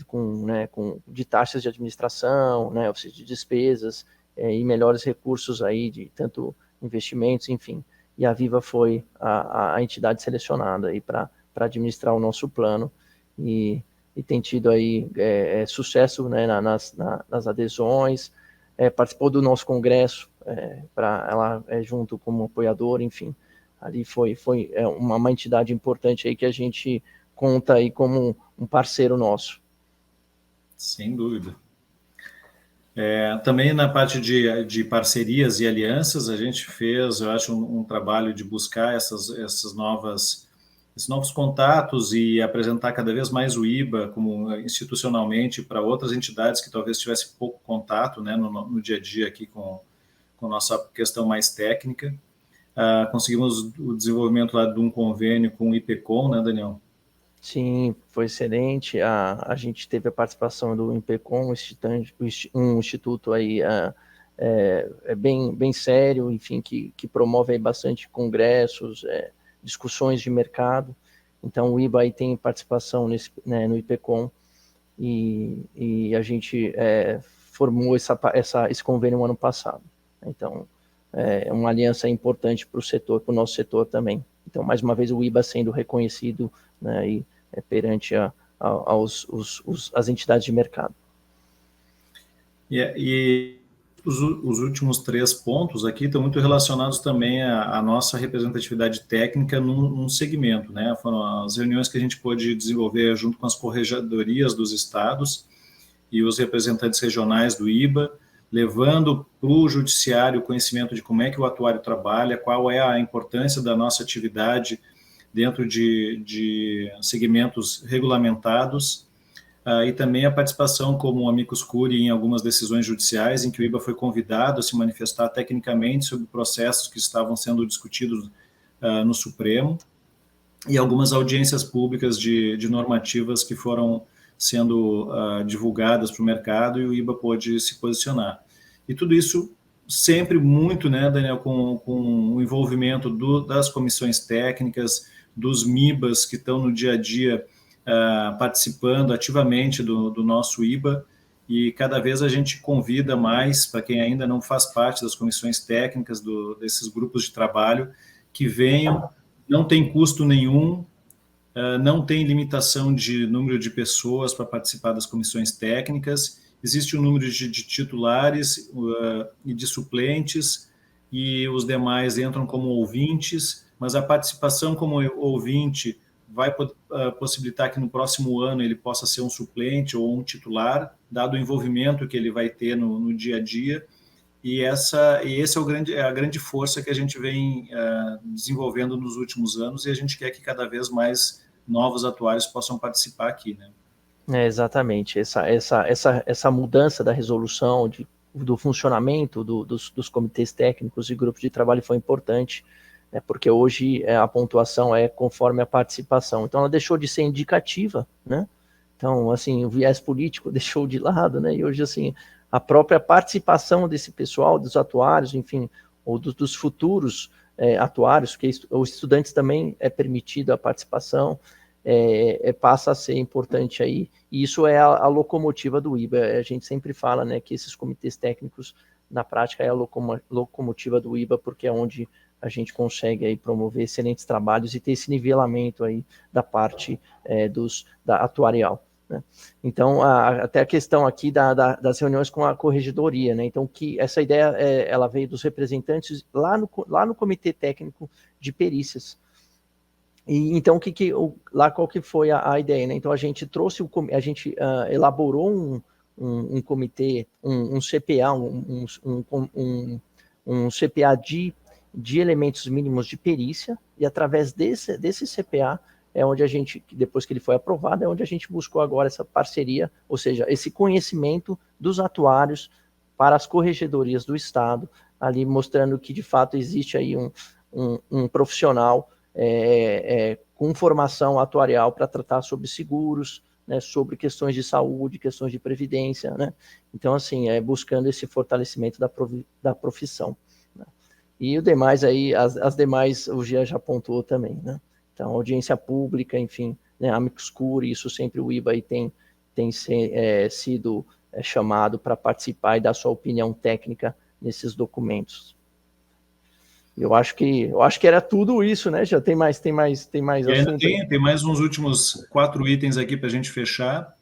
de taxas de administração, né, ou seja, de despesas, e melhores recursos aí de tanto investimentos, enfim. E a Viva foi a entidade selecionada aí para administrar o nosso plano, e tem tido aí sucesso, né, nas adesões, participou do nosso congresso, ela junto como apoiador, enfim. Ali foi uma entidade importante aí que a gente conta aí como um parceiro nosso. Sem dúvida. Também na parte de parcerias e alianças, a gente fez, eu acho, um trabalho de buscar esses novos contatos e apresentar cada vez mais o IBA como institucionalmente para outras entidades que talvez tivessem pouco contato, né, no dia a dia aqui com a nossa questão mais técnica. Conseguimos o desenvolvimento lá de um convênio com o IPCOM, né, Daniel? Sim, foi excelente. A gente teve a participação do IPCOM, um instituto aí bem sério, enfim, que promove aí bastante congressos, discussões de mercado. Então, o IBA aí tem participação no IPCOM, e a gente formou esse convênio no ano passado. Então, é uma aliança importante para o setor, para o nosso setor também. Então, mais uma vez, o IBA sendo reconhecido, né, perante as entidades de mercado. E os últimos 3 pontos aqui estão muito relacionados também à nossa representatividade técnica num segmento, né? Foram as reuniões que a gente pôde desenvolver junto com as corregedorias dos estados e os representantes regionais do IBA, levando para o judiciário o conhecimento de como é que o atuário trabalha, qual é a importância da nossa atividade dentro de segmentos regulamentados, e também a participação como amicus curiae em algumas decisões judiciais, em que o IBA foi convidado a se manifestar tecnicamente sobre processos que estavam sendo discutidos no Supremo, e algumas audiências públicas de normativas que foram sendo divulgadas para o mercado, e o IBA pôde se posicionar. E tudo isso sempre muito, né, Daniel, com o envolvimento das comissões técnicas, dos MIBAs que estão no dia a dia participando ativamente do nosso IBA, e cada vez a gente convida mais, para quem ainda não faz parte das comissões técnicas desses grupos de trabalho, que venham, não tem custo nenhum, não tem limitação de número de pessoas para participar das comissões técnicas, existe um número de titulares e de suplentes, e os demais entram como ouvintes, mas a participação como ouvinte vai possibilitar que no próximo ano ele possa ser um suplente ou um titular, dado o envolvimento que ele vai ter no dia a dia, e esse é a grande força que a gente vem desenvolvendo nos últimos anos, e a gente quer que cada vez mais novos atuários possam participar aqui, né? Exatamente, essa mudança da resolução, do funcionamento dos comitês técnicos e grupos de trabalho foi importante, né, porque hoje a pontuação é conforme a participação, então ela deixou de ser indicativa, né? Então, assim, o viés político deixou de lado, né? E hoje, assim, a própria participação desse pessoal, dos atuários, enfim, ou dos futuros atuários, que os estudantes também é permitida a participação, passa a ser importante aí, e isso é a locomotiva do IBA. A gente sempre fala, né, que esses comitês técnicos, na prática, é a locomotiva do IBA, porque é onde a gente consegue aí promover excelentes trabalhos e ter esse nivelamento aí da parte da atuarial, né? Então, até a questão aqui das reuniões com a corregedoria, né? Então, que essa ideia ela veio dos representantes lá no Comitê Técnico de Perícias. E então, qual que foi a ideia, né? Então, a gente elaborou um comitê, um CPA, um CPA de elementos mínimos de perícia, e através desse CPA é onde a gente, depois que ele foi aprovado, é onde a gente buscou agora essa parceria, ou seja, esse conhecimento dos atuários para as corregedorias do Estado, ali mostrando que, de fato, existe aí um profissional com formação atuarial para tratar sobre seguros, né, sobre questões de saúde, questões de previdência, né? Então, assim, buscando esse fortalecimento da profissão, né? E o demais aí, as demais, o Jean já apontou também, né? Então, audiência pública, enfim, né, amicus curiae, isso sempre o IBA aí tem sido chamado para participar e dar sua opinião técnica nesses documentos. Eu acho que era tudo isso, né? Já tem mais assunto. Tem mais uns últimos 4 itens aqui para a gente fechar,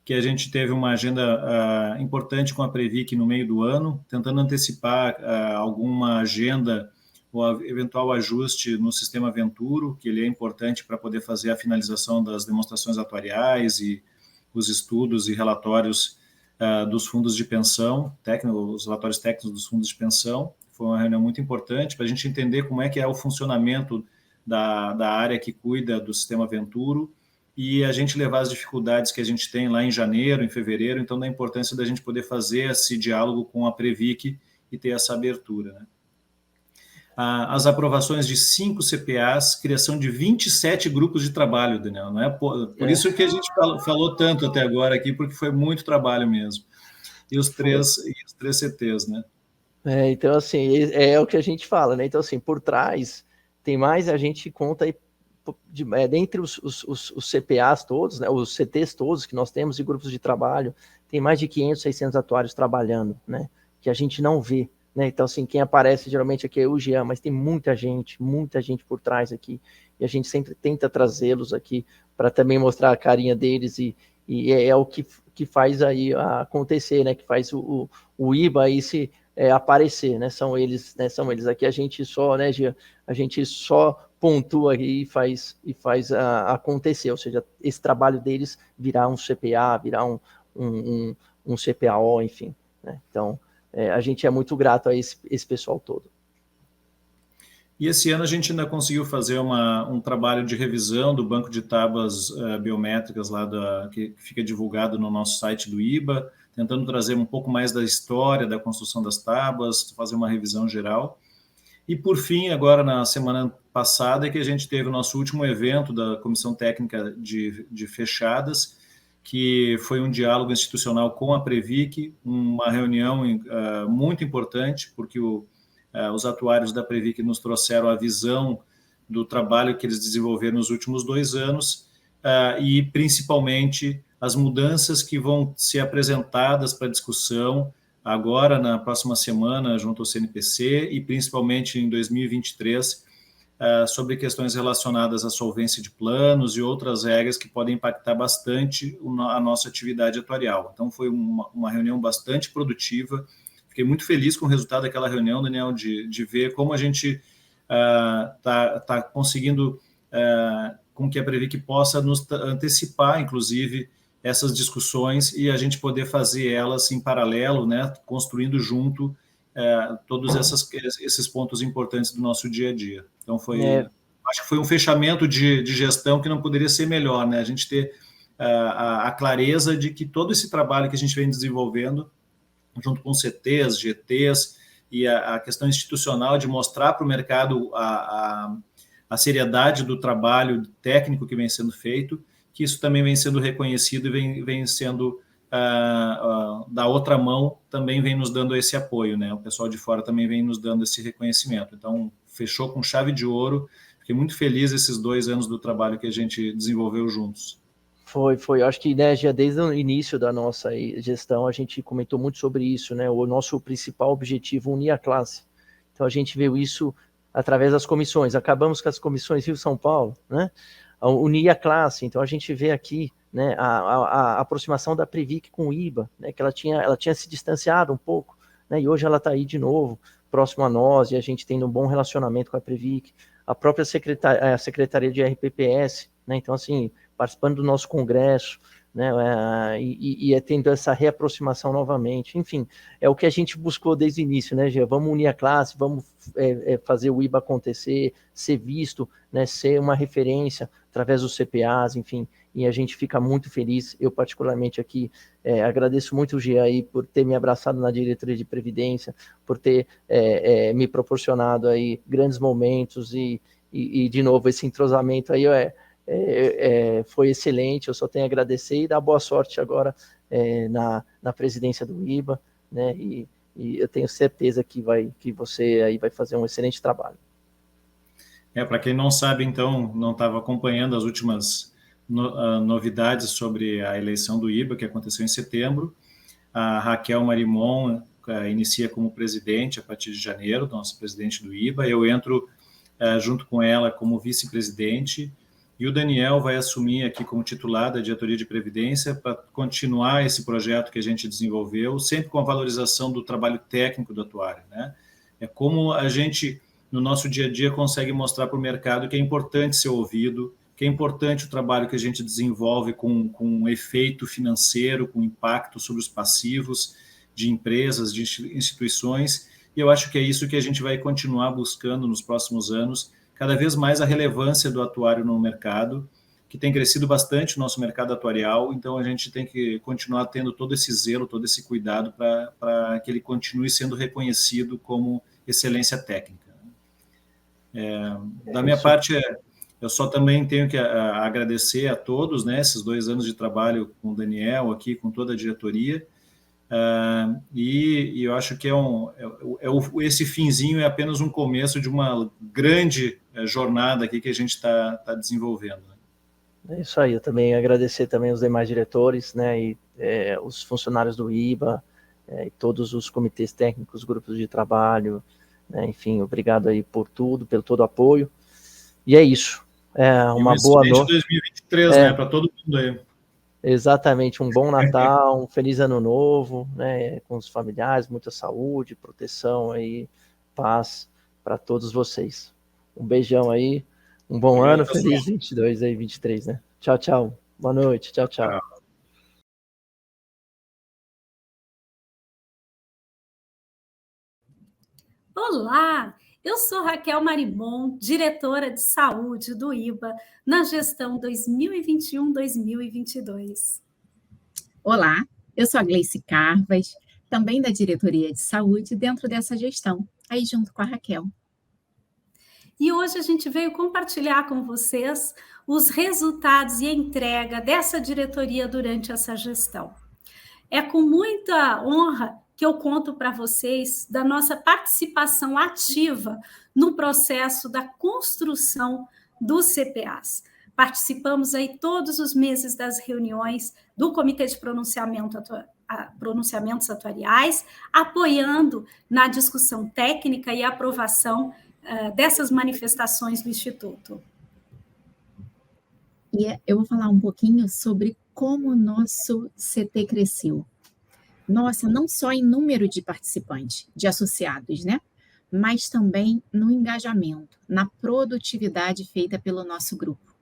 que a gente teve uma agenda importante com a Previc no meio do ano, tentando antecipar alguma agenda ou eventual ajuste no sistema Venturo, que ele é importante para poder fazer a finalização das demonstrações atuariais e os estudos e relatórios dos fundos de pensão, os relatórios técnicos dos fundos de pensão. Foi uma reunião muito importante para a gente entender como é que é o funcionamento da área que cuida do sistema Venturo, e a gente levar as dificuldades que a gente tem lá em janeiro, em fevereiro, então da importância da gente poder fazer esse diálogo com a Previc e ter essa abertura, né? As aprovações de 5 CPAs, criação de 27 grupos de trabalho, Daniel, não é? Por isso que a gente falou tanto até agora aqui, porque foi muito trabalho mesmo. E os três CTs, né? Então, assim, é o que a gente fala, né? Então, assim, por trás, tem mais, a gente conta aí, dentre os CPAs todos, né, os CTs todos que nós temos e grupos de trabalho, tem mais de 500, 600 atuários trabalhando, né? Que a gente não vê, né? Então, assim, quem aparece geralmente aqui é o Jean, mas tem muita gente por trás aqui, e a gente sempre tenta trazê-los aqui para também mostrar a carinha deles, e é o que faz aí acontecer, né? Que faz o IBA aí aparecer, né? São eles aqui, a gente só, né, Jean, a gente só pontua aí e faz acontecer, ou seja, esse trabalho deles virar um CPA, virar um CPAO, enfim, né? Então, a gente é muito grato a esse pessoal todo. E esse ano a gente ainda conseguiu fazer um trabalho de revisão do banco de tábuas biométricas lá que fica divulgado no nosso site do IBA, tentando trazer um pouco mais da história da construção das tábuas, fazer uma revisão geral. E, por fim, agora na semana passada, que a gente teve o nosso último evento da Comissão Técnica de Fechadas, que foi um diálogo institucional com a Previc, uma reunião muito importante, porque os atuários da Previc nos trouxeram a visão do trabalho que eles desenvolveram nos últimos 2 anos, e, principalmente, as mudanças que vão ser apresentadas para discussão agora, na próxima semana, junto ao CNPC, e principalmente em 2023, sobre questões relacionadas à solvência de planos e outras regras que podem impactar bastante a nossa atividade atuarial. Então, foi uma reunião bastante produtiva. Fiquei muito feliz com o resultado daquela reunião, Daniel, de ver como a gente está conseguindo com que a Previc possa nos antecipar, inclusive, essas discussões e a gente poder fazer elas em paralelo, né, construindo junto todos esses pontos importantes do nosso dia a dia. Então, acho que foi um fechamento de gestão que não poderia ser melhor, né? A gente ter a clareza de que todo esse trabalho que a gente vem desenvolvendo, junto com CTs, GTs e a questão institucional de mostrar para o mercado a seriedade do trabalho técnico que vem sendo feito, que isso também vem sendo reconhecido e vem sendo, da outra mão, também vem nos dando esse apoio, né? O pessoal de fora também vem nos dando esse reconhecimento. Então, fechou com chave de ouro. Fiquei muito feliz esses 2 anos do trabalho que a gente desenvolveu juntos. Foi. Acho que, né, já desde o início da nossa gestão, a gente comentou muito sobre isso, né? O nosso principal objetivo, unir a classe. Então, a gente viu isso através das comissões. Acabamos com as comissões Rio-São Paulo, né? Unir a classe. Então, a gente vê aqui, né, a aproximação da Previc com o IBA, né, que ela tinha se distanciado um pouco, né, e hoje ela está aí de novo, próximo a nós, e a gente tendo um bom relacionamento com a Previc, a própria Secretaria de RPPS, né, então, assim, participando do nosso congresso, né, e tendo essa reaproximação novamente. Enfim, é o que a gente buscou desde o início, né, Gê? Vamos unir a classe, vamos fazer o IBA acontecer, ser visto, né, ser uma referência através dos CPAs, enfim, e a gente fica muito feliz. Eu, particularmente, aqui, agradeço muito o Jean aí por ter me abraçado na diretoria de Previdência, por ter me proporcionado aí grandes momentos e, de novo, esse entrosamento aí foi excelente. Eu só tenho a agradecer e dar boa sorte agora na presidência do IBA, né, e eu tenho certeza que você aí vai fazer um excelente trabalho. Para quem não sabe, então, não estava acompanhando as últimas novidades sobre a eleição do IBA, que aconteceu em setembro. A Raquel Marimon inicia como presidente a partir de janeiro, nossa presidente do IBA. Eu entro junto com ela como vice-presidente, e o Daniel vai assumir aqui como titular da diretoria de Previdência para continuar esse projeto que a gente desenvolveu, sempre com a valorização do trabalho técnico do atuário, né? É como a gente, no nosso dia a dia, consegue mostrar para o mercado que é importante ser ouvido, que é importante o trabalho que a gente desenvolve com um efeito financeiro, com impacto sobre os passivos de empresas, de instituições, e eu acho que é isso que a gente vai continuar buscando nos próximos anos, cada vez mais a relevância do atuário no mercado, que tem crescido bastante o nosso mercado atuarial, então a gente tem que continuar tendo todo esse zelo, todo esse cuidado para que ele continue sendo reconhecido como excelência técnica. Da minha parte, eu só também tenho que agradecer a todos, né, esses 2 anos de trabalho com o Daniel aqui, com toda a diretoria, e eu acho que esse finzinho é apenas um começo de uma grande jornada aqui que a gente está desenvolvendo. É isso aí. Eu também agradecer também os demais diretores, né, e os funcionários do IBA, e todos os comitês técnicos, grupos de trabalho, né, enfim, obrigado aí por tudo, pelo todo o apoio. E é isso. Uma boa noite. 2023, né, para todo mundo aí. Exatamente, um bom Natal, um feliz ano novo, né, com os familiares, muita saúde, proteção aí, paz para todos vocês. Um beijão aí, um bom ano, feliz 22 aí, 23, né? Tchau, tchau. Boa noite, tchau, tchau. Olá, eu sou Raquel Marimon, diretora de saúde do IBA na gestão 2021-2022. Olá, eu sou a Gleice Carvas, também da diretoria de saúde dentro dessa gestão, aí junto com a Raquel. E hoje a gente veio compartilhar com vocês os resultados e a entrega dessa diretoria durante essa gestão. É com muita honra que eu conto para vocês da nossa participação ativa no processo da construção dos CPAs. participamos aí todos os meses das reuniões do Comitê de Pronunciamentos Atuariais, apoiando na discussão técnica e aprovação dessas manifestações do Instituto. E eu vou falar um pouquinho sobre como o nosso CT cresceu. Nossa, não só em número de participantes, de associados, né? Mas também no engajamento, na produtividade feita pelo nosso grupo.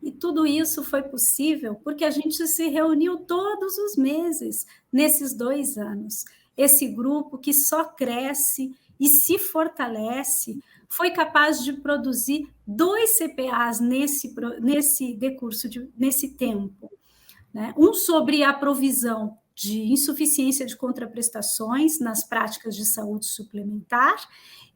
E tudo isso foi possível porque a gente se reuniu todos os meses nesses 2 anos. Esse grupo que só cresce e se fortalece foi capaz de produzir 2 CPAs nesse decurso, nesse tempo, né? Um sobre a provisão de insuficiência de contraprestações nas práticas de saúde suplementar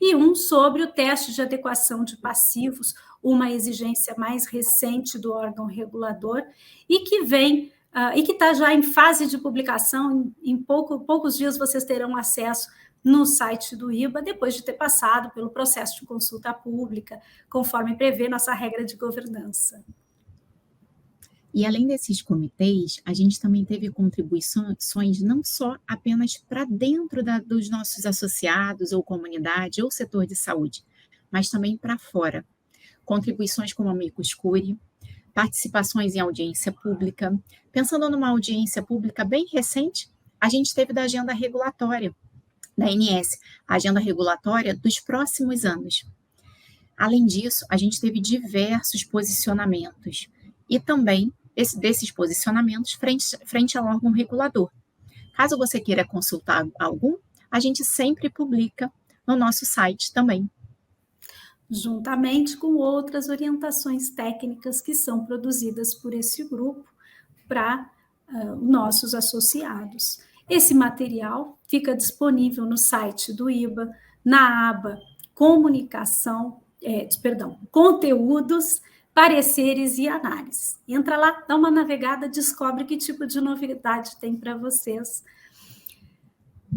e um sobre o teste de adequação de passivos, uma exigência mais recente do órgão regulador e que vem e que está já em fase de publicação. Em poucos dias vocês terão acesso no site do IBA, depois de ter passado pelo processo de consulta pública, conforme prevê nossa regra de governança. E além desses comitês, a gente também teve contribuições não só apenas para dentro dos nossos associados, ou comunidade, ou setor de saúde, mas também para fora. Contribuições como amicus curiae, participações em audiência pública. Pensando numa audiência pública bem recente, a gente teve da agenda regulatória, da ANS, a agenda regulatória dos próximos anos. Além disso, a gente teve diversos posicionamentos e também desses posicionamentos frente ao órgão regulador. Caso você queira consultar algum, a gente sempre publica no nosso site também. Juntamente com outras orientações técnicas que são produzidas por esse grupo para nossos associados. Esse material fica disponível no site do IBA, na aba Conteúdos, Pareceres e Análises. Entra lá, dá uma navegada, descobre que tipo de novidade tem para vocês.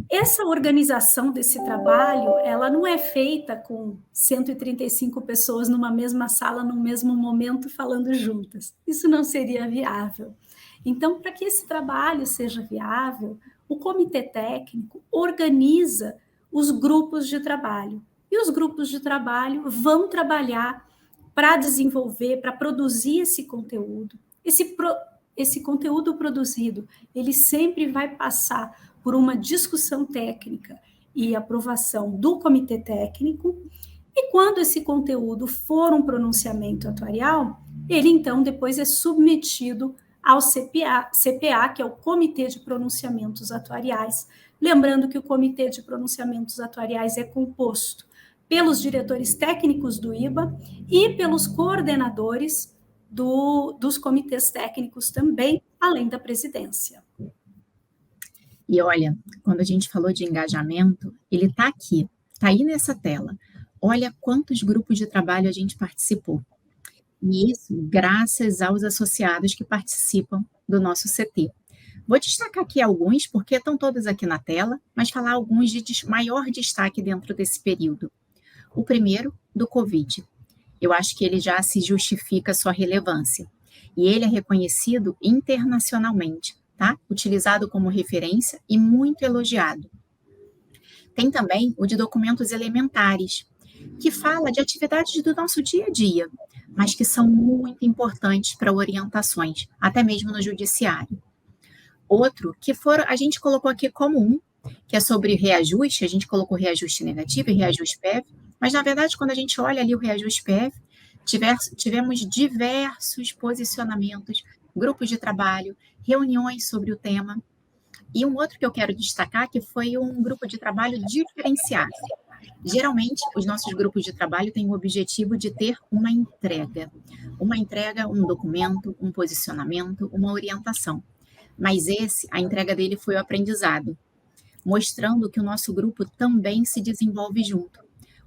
Essa organização desse trabalho, ela não é feita com 135 pessoas numa mesma sala, no mesmo momento, falando juntas. Isso não seria viável. Então, para que esse trabalho seja viável, o comitê técnico organiza os grupos de trabalho. E os grupos de trabalho vão trabalhar para desenvolver, para produzir esse conteúdo. Esse conteúdo produzido, ele sempre vai passar por uma discussão técnica e aprovação do comitê técnico, e quando esse conteúdo for um pronunciamento atuarial, ele então depois é submetido ao CPA, que é o Comitê de Pronunciamentos Atuariais. Lembrando que o Comitê de Pronunciamentos Atuariais é composto pelos diretores técnicos do IBA e pelos coordenadores dos comitês técnicos também, além da presidência. E olha, quando a gente falou de engajamento, ele está aqui, está aí nessa tela. Olha quantos grupos de trabalho a gente participou. E isso graças aos associados que participam do nosso CT. Vou destacar aqui alguns, porque estão todos aqui na tela, mas falar alguns de maior destaque dentro desse período. O primeiro, do Covid. Eu acho que ele já se justifica a sua relevância. E ele é reconhecido internacionalmente, tá? Utilizado como referência e muito elogiado. Tem também o de documentos elementares, que fala de atividades do nosso dia a dia, mas que são muito importantes para orientações, até mesmo no judiciário. Outro que a gente colocou aqui como um, que é sobre reajuste, a gente colocou reajuste negativo e reajuste PEV, mas na verdade quando a gente olha ali o reajuste PEV, tivemos diversos posicionamentos, grupos de trabalho, reuniões sobre o tema, e um outro que eu quero destacar que foi um grupo de trabalho diferenciado. Geralmente, os nossos grupos de trabalho têm o objetivo de ter uma entrega, um documento, um posicionamento, uma orientação. Mas a entrega dele foi o aprendizado, mostrando que o nosso grupo também se desenvolve junto.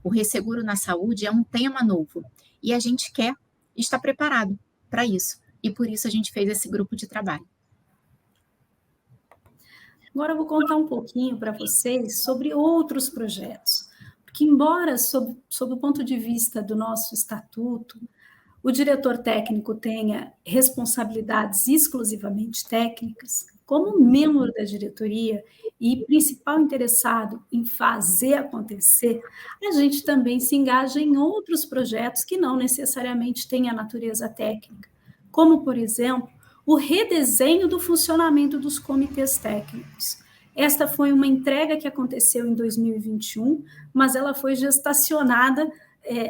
O resseguro na saúde é um tema novo e a gente quer estar preparado para isso. E por isso a gente fez esse grupo de trabalho. Agora eu vou contar um pouquinho para vocês sobre outros projetos. que, embora, sob o ponto de vista do nosso estatuto, o diretor técnico tenha responsabilidades exclusivamente técnicas, como membro da diretoria e principal interessado em fazer acontecer, a gente também se engaja em outros projetos que não necessariamente têm a natureza técnica, como, por exemplo, o redesenho do funcionamento dos comitês técnicos. Esta foi uma entrega que aconteceu em 2021, mas ela foi gestacionada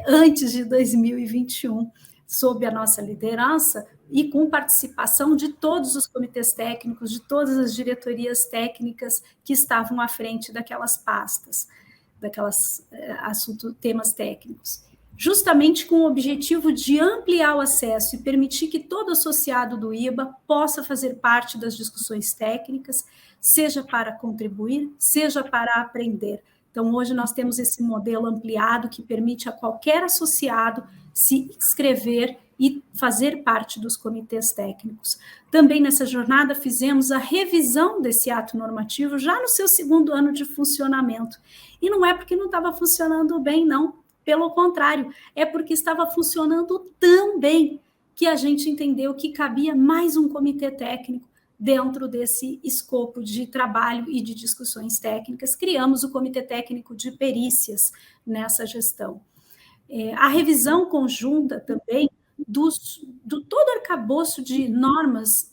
antes de 2021, sob a nossa liderança e com participação de todos os comitês técnicos, de todas as diretorias técnicas que estavam à frente daquelas pastas, temas técnicos, justamente com o objetivo de ampliar o acesso e permitir que todo associado do IBA possa fazer parte das discussões técnicas, seja para contribuir, seja para aprender. Então, hoje nós temos esse modelo ampliado que permite a qualquer associado se inscrever e fazer parte dos comitês técnicos. Também nessa jornada fizemos a revisão desse ato normativo já no seu 2º ano de funcionamento. E não é porque não estava funcionando bem, não. Pelo contrário, é porque estava funcionando tão bem que a gente entendeu que cabia mais um comitê técnico dentro desse escopo de trabalho e de discussões técnicas. Criamos o Comitê Técnico de Perícias nessa gestão. A revisão conjunta também do todo arcabouço de normas,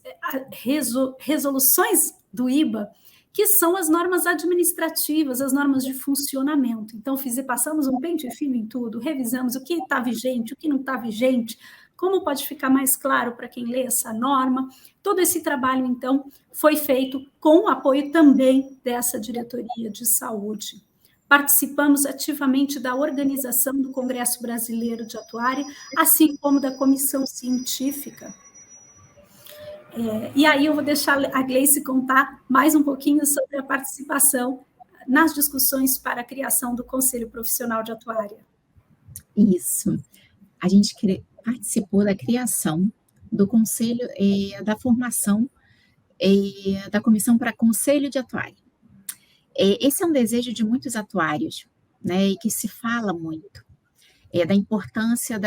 resoluções do IBA, que são as normas administrativas, as normas de funcionamento. Então, passamos um pente fino em tudo, revisamos o que está vigente, o que não está vigente, como pode ficar mais claro para quem lê essa norma. Todo esse trabalho, então, foi feito com o apoio também dessa diretoria de saúde. Participamos ativamente da organização do Congresso Brasileiro de Atuária, assim como da comissão científica. E aí eu vou deixar a Gleice contar mais um pouquinho sobre a participação nas discussões para a criação do Conselho Profissional de Atuária. Isso. A gente participou da criação do Conselho, da formação da Comissão para Conselho de Atuária. Esse é um desejo de muitos atuários, né, e que se fala muito, da importância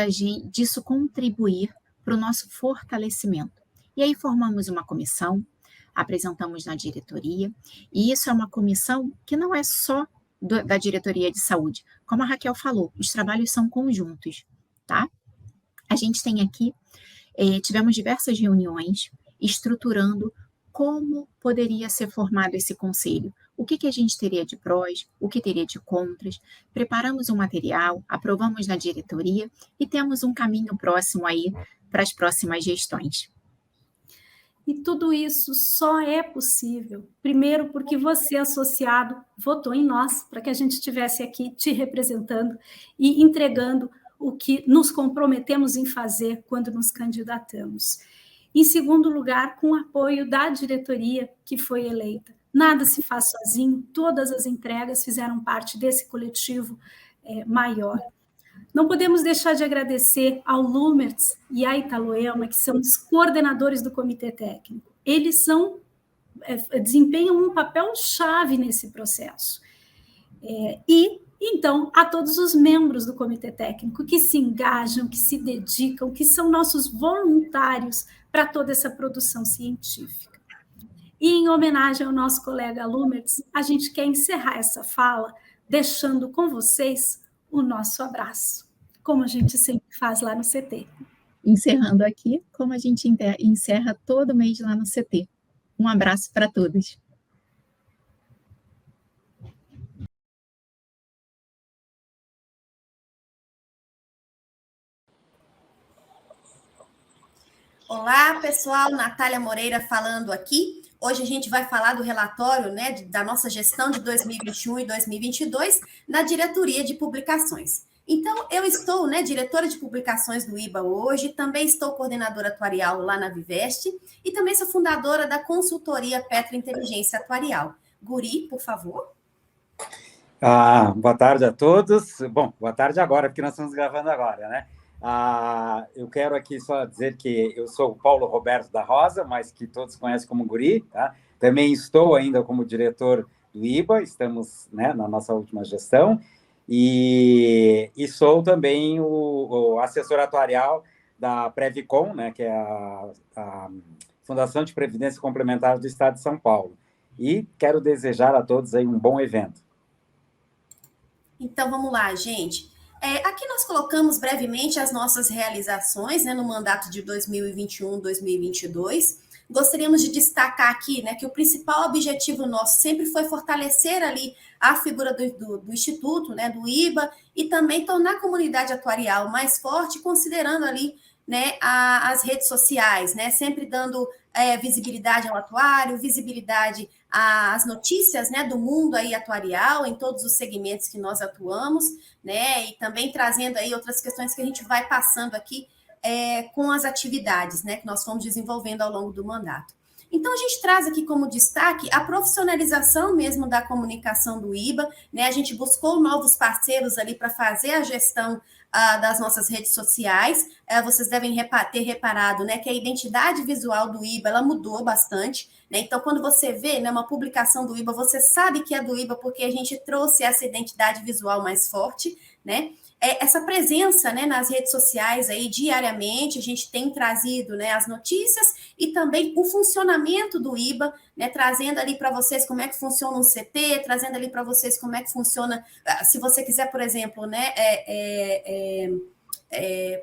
disso contribuir para o nosso fortalecimento. E aí formamos uma comissão, apresentamos na diretoria, e isso é uma comissão que não é só da diretoria de saúde. Como a Raquel falou, os trabalhos são conjuntos, tá? A gente tem aqui, tivemos diversas reuniões estruturando como poderia ser formado esse conselho, o que a gente teria de prós, o que teria de contras, preparamos um material, aprovamos na diretoria e temos um caminho próximo aí para as próximas gestões. E tudo isso só é possível, primeiro, porque você, associado, votou em nós, para que a gente estivesse aqui te representando e entregando o que nos comprometemos em fazer quando nos candidatamos. Em segundo lugar, com o apoio da diretoria que foi eleita. Nada se faz sozinho, todas as entregas fizeram parte desse coletivo maior. Não podemos deixar de agradecer ao Lumertz e à Italoema, que são os coordenadores do Comitê Técnico. Eles desempenham um papel-chave nesse processo. E, então, a todos os membros do Comitê Técnico que se engajam, que se dedicam, que são nossos voluntários para toda essa produção científica. E, em homenagem ao nosso colega Lumertz, a gente quer encerrar essa fala deixando com vocês o nosso abraço, como a gente sempre faz lá no CT. Encerrando aqui, como a gente encerra todo mês lá no CT. Um abraço para todos. Olá, pessoal, Natália Moreira falando aqui. Hoje a gente vai falar do relatório, né, da nossa gestão de 2021 e 2022 na diretoria de publicações. Então, eu estou, né, diretora de publicações do IBA hoje, também estou coordenadora atuarial lá na Viveste e também sou fundadora da consultoria Petro Inteligência Atuarial. Guri, por favor. Boa tarde a todos. Bom, boa tarde agora, porque nós estamos gravando agora, né? Eu quero aqui só dizer que eu sou o Paulo Roberto da Rosa, mas que todos conhecem como Guri, tá? Também estou ainda como diretor do IBA, estamos, né, na nossa última gestão, e sou também o assessor atuarial da Previcom, né, que é a Fundação de Previdência Complementar do Estado de São Paulo. E quero desejar a todos aí um bom evento. Então, vamos lá, gente. Aqui nós colocamos brevemente as nossas realizações, né, no mandato de 2021-2022. Gostaríamos de destacar aqui, né, que o principal objetivo nosso sempre foi fortalecer ali a figura do Instituto, né, do IBA, e também tornar a comunidade atuarial mais forte, considerando ali, né, as redes sociais, né, sempre dando visibilidade ao atuário, visibilidade às notícias, né, do mundo aí atuarial, em todos os segmentos que nós atuamos, né, e também trazendo aí outras questões que a gente vai passando aqui com as atividades, né, que nós fomos desenvolvendo ao longo do mandato. Então, a gente traz aqui como destaque a profissionalização mesmo da comunicação do IBA, né? A gente buscou novos parceiros ali para fazer a gestão das nossas redes sociais. Vocês devem ter reparado, né, que a identidade visual do IBA ela mudou bastante, né? Então, quando você vê, né, uma publicação do IBA, você sabe que é do IBA porque a gente trouxe essa identidade visual mais forte, né? Essa presença, né, nas redes sociais aí diariamente, a gente tem trazido, né, as notícias e também o funcionamento do IBA, né, trazendo ali para vocês como é que funciona um CT, trazendo ali para vocês como é que funciona, se você quiser, por exemplo, né,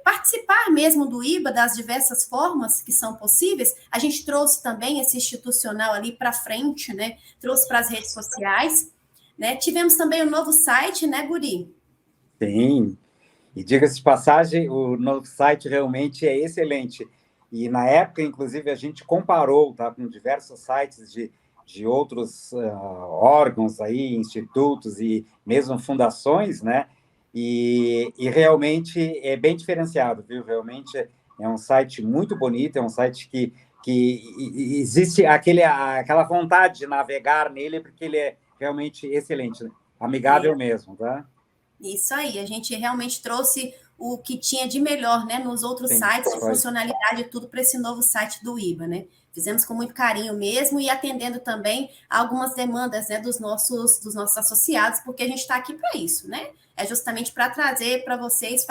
participar mesmo do IBA das diversas formas que são possíveis, a gente trouxe também esse institucional ali para frente, né, trouxe para as redes sociais, né, tivemos também o novo site, né, Guri? Sim, e diga-se de passagem, o novo site realmente é excelente. E na época, inclusive, a gente comparou, tá, com diversos sites de outros órgãos aí, institutos e mesmo fundações, né? E realmente é bem diferenciado, viu? Realmente é um site muito bonito, é um site que existe aquela vontade de navegar nele, porque ele é realmente excelente, né? Amigável mesmo, tá? Isso aí, a gente realmente trouxe o que tinha de melhor, né, nos outros sites, de funcionalidade e tudo para esse novo site do IBA, né? Fizemos com muito carinho mesmo e atendendo também a algumas demandas, né, dos nossos associados, porque a gente está aqui para isso, né? É justamente para trazer para vocês,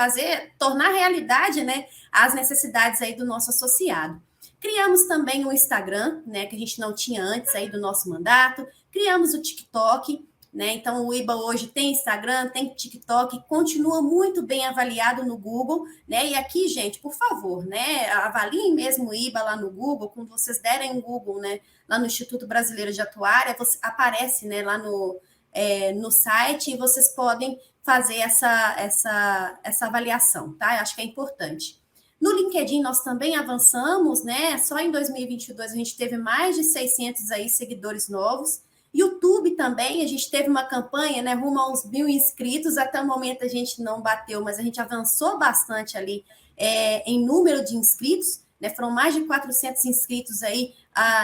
tornar realidade, né, as necessidades aí do nosso associado. Criamos também o Instagram, né, que a gente não tinha antes aí do nosso mandato, criamos o TikTok, né? Então, o IBA hoje tem Instagram, tem TikTok, continua muito bem avaliado no Google, né? E aqui, gente, por favor, né? Avaliem mesmo o IBA lá no Google, quando vocês derem um Google, né? Lá no Instituto Brasileiro de Atuária, aparece, né? Lá no site e vocês podem fazer essa avaliação, tá? Eu acho que é importante. No LinkedIn, nós também avançamos, né? Só em 2022 a gente teve mais de 600 aí seguidores novos. YouTube também, a gente teve uma campanha, né, rumo a uns 1.000 inscritos, até o momento a gente não bateu, mas a gente avançou bastante ali em número de inscritos, né, foram mais de 400 inscritos aí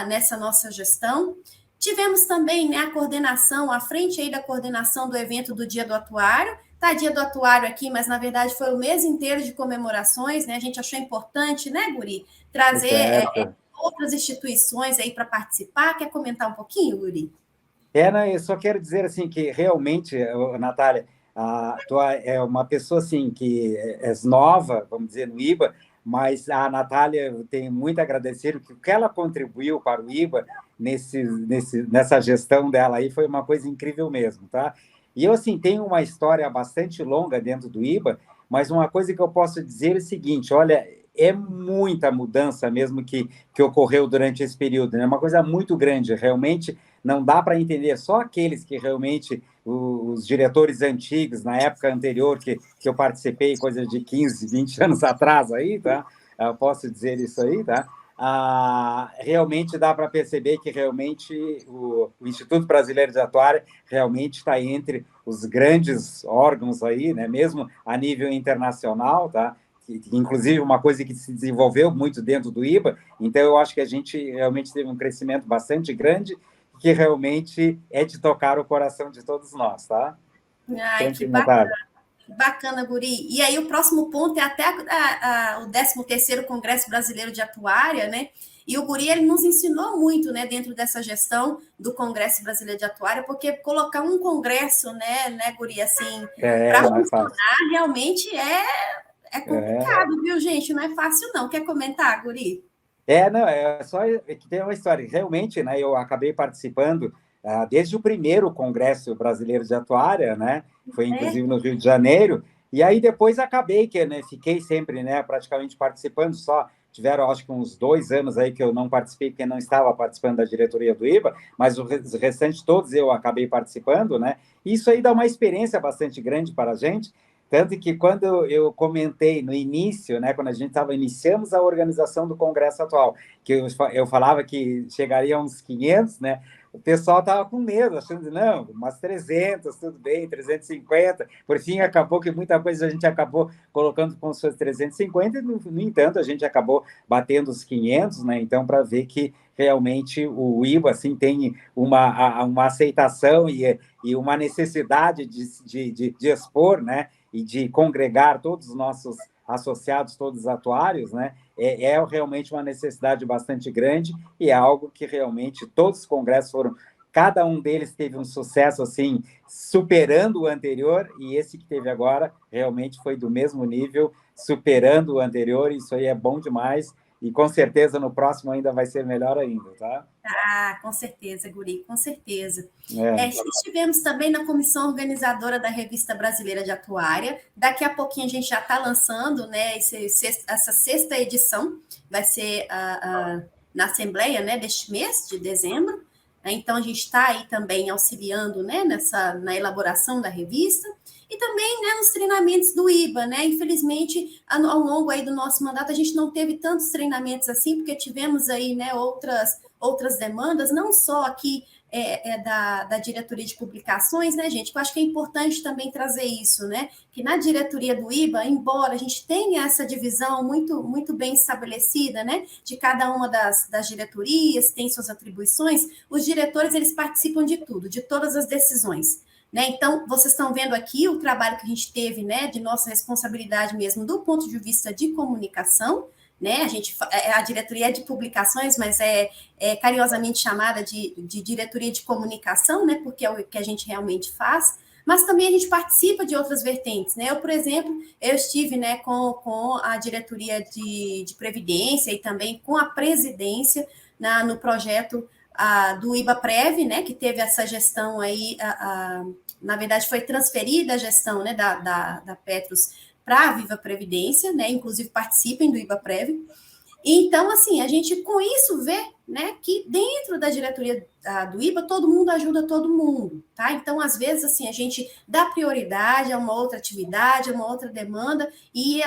nessa nossa gestão. Tivemos também, né, a coordenação, à frente aí da coordenação do evento do Dia do Atuário, tá Dia do Atuário aqui, mas na verdade foi o mês inteiro de comemorações, né, a gente achou importante, né, Guri, trazer outras instituições aí para participar. Quer comentar um pouquinho, Guri? Né, eu só quero dizer assim que realmente, Natália, tu é uma pessoa assim que é nova, vamos dizer, no IBA, mas a Natália, eu tenho muito a agradecer o que ela contribuiu para o IBA nessa gestão dela aí, foi uma coisa incrível mesmo, tá? E eu, assim, tenho uma história bastante longa dentro do IBA, mas uma coisa que eu posso dizer é o seguinte, olha, é muita mudança mesmo que ocorreu durante esse período, né? Uma coisa muito grande, realmente não dá para entender, só aqueles que realmente, os diretores antigos, na época anterior que eu participei, coisa de 15, 20 anos atrás aí, tá? Eu posso dizer isso aí, tá? Realmente dá para perceber que realmente o Instituto Brasileiro de Atuária realmente está entre os grandes órgãos aí, né? Mesmo a nível internacional, tá? Inclusive uma coisa que se desenvolveu muito dentro do IBA, então eu acho que a gente realmente teve um crescimento bastante grande, que realmente é de tocar o coração de todos nós, tá? Ai, que bacana. Bacana, Guri. E aí o próximo ponto é até o 13º Congresso Brasileiro de Atuária, né? E o Guri, ele nos ensinou muito, né, dentro dessa gestão do Congresso Brasileiro de Atuária, porque colocar um congresso, né, Guri, assim, para funcionar, realmente é complicado, viu, gente? Não é fácil, não. Quer comentar, Guri? Não, é só que tem uma história. Realmente, né, eu acabei participando desde o primeiro Congresso Brasileiro de Atuária, né? Foi, inclusive, no Rio de Janeiro. E aí, depois, acabei que, né, fiquei sempre, né, praticamente participando só. Tiveram, acho que uns 2 anos aí que eu não participei, porque não estava participando da diretoria do IBA, mas os restantes todos eu acabei participando, né? Isso aí dá uma experiência bastante grande para a gente, tanto que quando eu comentei no início, né, quando a gente iniciamos a organização do Congresso atual, que eu falava que chegaria a uns 500, né? O pessoal estava com medo, achando, não, umas 300, tudo bem, 350. Por fim, acabou que muita coisa a gente acabou colocando com suas 350, e, no entanto, a gente acabou batendo os 500, né? Então, para ver que realmente o IBA assim, tem uma aceitação e uma necessidade de expor, né? E de congregar todos os nossos associados, todos os atuários, né? É realmente uma necessidade bastante grande e é algo que realmente todos os congressos foram, cada um deles teve um sucesso assim, superando o anterior, e esse que teve agora realmente foi do mesmo nível, superando o anterior. Isso aí é bom demais. E com certeza no próximo ainda vai ser melhor ainda, tá? Com certeza, Guri, com certeza. Estivemos também na comissão organizadora da Revista Brasileira de Atuária. Daqui a pouquinho a gente já está lançando, né, essa 6ª edição, vai ser na Assembleia, né, deste mês de dezembro. Então, a gente está aí também auxiliando, né, na elaboração da revista. E também, né, nos treinamentos do IBA, né? Infelizmente, ao longo aí do nosso mandato, a gente não teve tantos treinamentos assim, porque tivemos aí, né, outras demandas, não só aqui da diretoria de publicações, né, gente? Eu acho que é importante também trazer isso, né? Que na diretoria do IBA, embora a gente tenha essa divisão muito, muito bem estabelecida, né? De cada uma das diretorias, tem suas atribuições, os diretores, eles participam de tudo, de todas as decisões. Né? Então, vocês estão vendo aqui o trabalho que a gente teve, né, de nossa responsabilidade mesmo do ponto de vista de comunicação, né? A diretoria é de publicações, mas é carinhosamente chamada de diretoria de comunicação, né, porque é o que a gente realmente faz, mas também a gente participa de outras vertentes, né? Eu, por exemplo, estive, né, com a diretoria de Previdência e também com a presidência no projeto do IBAPREV, né, que teve essa gestão aí, na verdade foi transferida a gestão, né, da Petros para a Viva Previdência, né, inclusive participem do IBAPREV. Então, assim, a gente com isso vê, né, que dentro da diretoria do IBA, todo mundo ajuda todo mundo, tá? Então, às vezes, assim, a gente dá prioridade a uma outra atividade, a uma outra demanda, e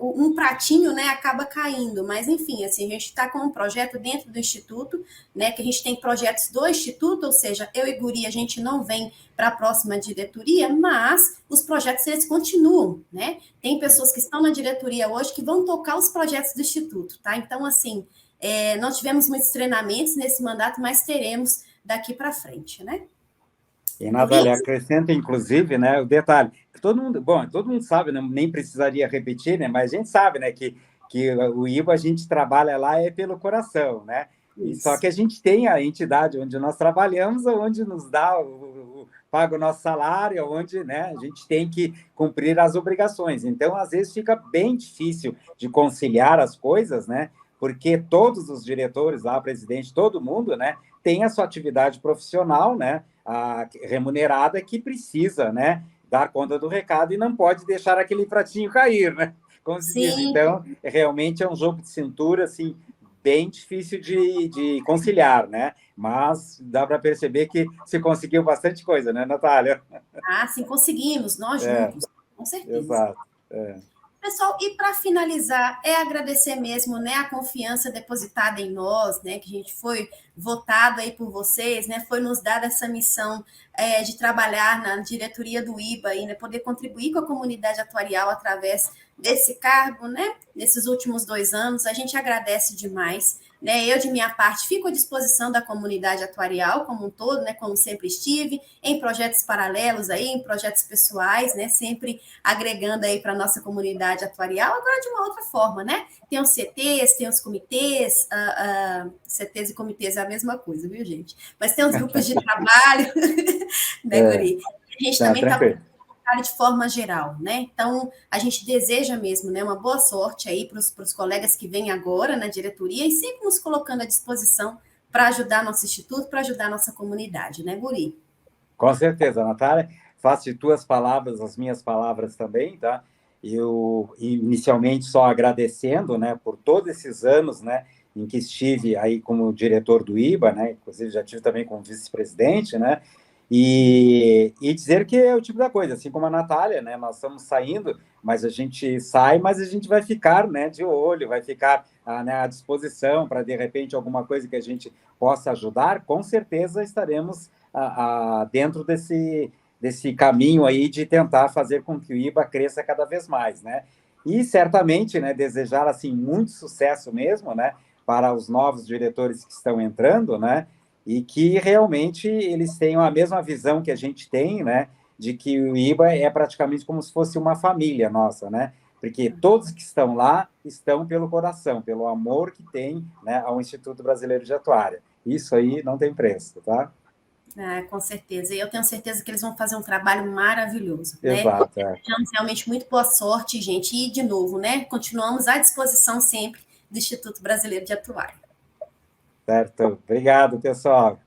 um pratinho, né, acaba caindo. Mas, enfim, assim, a gente está com um projeto dentro do Instituto, né, que a gente tem projetos do Instituto, ou seja, eu e Guri, a gente não vem para a próxima diretoria, mas os projetos, eles continuam, né? Tem pessoas que estão na diretoria hoje que vão tocar os projetos do Instituto, tá? Então, assim, nós tivemos muitos treinamentos nesse mandato, mas teremos daqui para frente, né? E, Natália, acrescenta, inclusive, né, o detalhe, todo mundo sabe, né, nem precisaria repetir, né, mas a gente sabe, né, que o IBA, a gente trabalha lá pelo coração, né? E só que a gente tem a entidade onde nós trabalhamos, onde nos dá paga o nosso salário, onde, né, a gente tem que cumprir as obrigações. Então, às vezes, fica bem difícil de conciliar as coisas, né? Porque todos os diretores lá, presidente, todo mundo, né, tem a sua atividade profissional, né, remunerada, que precisa, né, dar conta do recado e não pode deixar aquele pratinho cair, né? Como se diz. Então, realmente é um jogo de cintura, assim, bem difícil de conciliar, né? Mas dá para perceber que se conseguiu bastante coisa, né, Natália? Sim, conseguimos, nós juntos, com certeza. Exato. Pessoal, e para finalizar, agradecer mesmo, né, a confiança depositada em nós, né, que a gente foi votado aí por vocês, né, foi nos dada essa missão de trabalhar na diretoria do IBA e, né, poder contribuir com a comunidade atuarial através desse cargo, né, nesses últimos 2 anos. A gente agradece demais, né? Eu, de minha parte, fico à disposição da comunidade atuarial como um todo, né? Como sempre estive, em projetos paralelos aí, em projetos pessoais, né? Sempre agregando aí para a nossa comunidade atuarial, agora de uma outra forma, né? Tem os CTs, tem os comitês, CTs e comitês é a mesma coisa, viu, gente? Mas tem os grupos de trabalho, né, Guri? A gente também está de forma geral, né? Então, a gente deseja mesmo, né, uma boa sorte aí para os colegas que vêm agora na diretoria e sempre nos colocando à disposição para ajudar nosso instituto, para ajudar a nossa comunidade, né, Guri? Com certeza, Natália. Faço de tuas palavras as minhas palavras também, tá? Eu, inicialmente, só agradecendo, né, por todos esses anos, né, em que estive aí como diretor do IBA, né, inclusive já tive também como vice-presidente, né, e dizer que é o tipo da coisa, assim como a Natália, né, nós estamos saindo, mas a gente sai, mas a gente vai ficar, né, de olho, vai ficar né, à disposição para, de repente, alguma coisa que a gente possa ajudar, com certeza estaremos dentro desse caminho aí de tentar fazer com que o IBA cresça cada vez mais, né, e certamente, né, desejar, assim, muito sucesso mesmo, né, para os novos diretores que estão entrando, né, e que realmente eles tenham a mesma visão que a gente tem, né, de que o IBA é praticamente como se fosse uma família nossa, né, porque todos que estão lá estão pelo coração, pelo amor que tem, né, ao Instituto Brasileiro de Atuária. Isso aí não tem preço, tá? Com certeza. E eu tenho certeza que eles vão fazer um trabalho maravilhoso, Exato, né? Desejamos realmente muito boa sorte, gente. E, de novo, né, continuamos à disposição sempre do Instituto Brasileiro de Atuária. Certo. Obrigado, pessoal.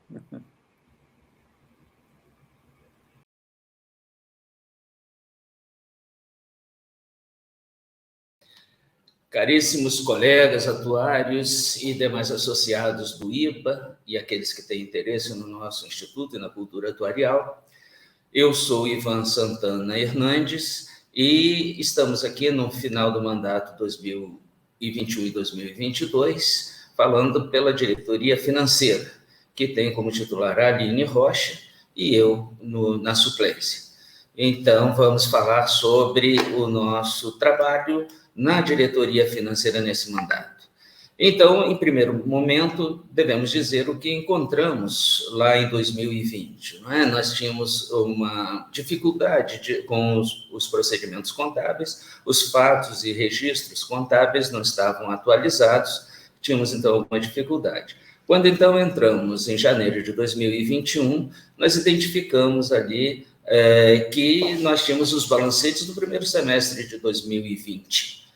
Caríssimos colegas atuários e demais associados do IBA e aqueles que têm interesse no nosso instituto e na cultura atuarial, eu sou Ivan Santana Hernandes e estamos aqui no final do mandato 2021 e 2022, falando pela diretoria financeira, que tem como titular a Aline Rocha e eu na suplência. Então, vamos falar sobre o nosso trabalho na diretoria financeira nesse mandato. Então, em primeiro momento, devemos dizer o que encontramos lá em 2020. Não é? Nós tínhamos uma dificuldade com os procedimentos contábeis, os fatos e registros contábeis não estavam atualizados, tínhamos, então, alguma dificuldade. Quando, então, entramos em janeiro de 2021, nós identificamos ali que nós tínhamos os balancetes do primeiro semestre de 2020,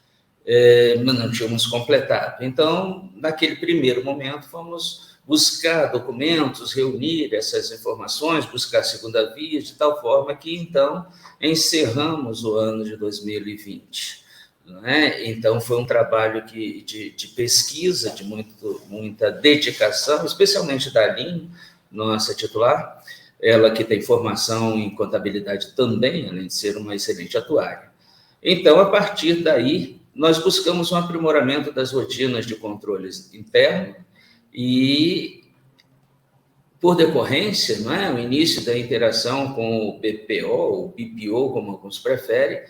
mas não tínhamos completado. Então, naquele primeiro momento, fomos buscar documentos, reunir essas informações, buscar segunda via, de tal forma que, então, encerramos o ano de 2020. Né? Então, foi um trabalho de pesquisa, de muita dedicação, especialmente da Aline, nossa titular, ela que tem formação em contabilidade também, além de ser uma excelente atuária. Então, a partir daí, nós buscamos um aprimoramento das rotinas de controles interno e, por decorrência, não é, o início da interação com o BPO, ou BPO, como alguns preferem,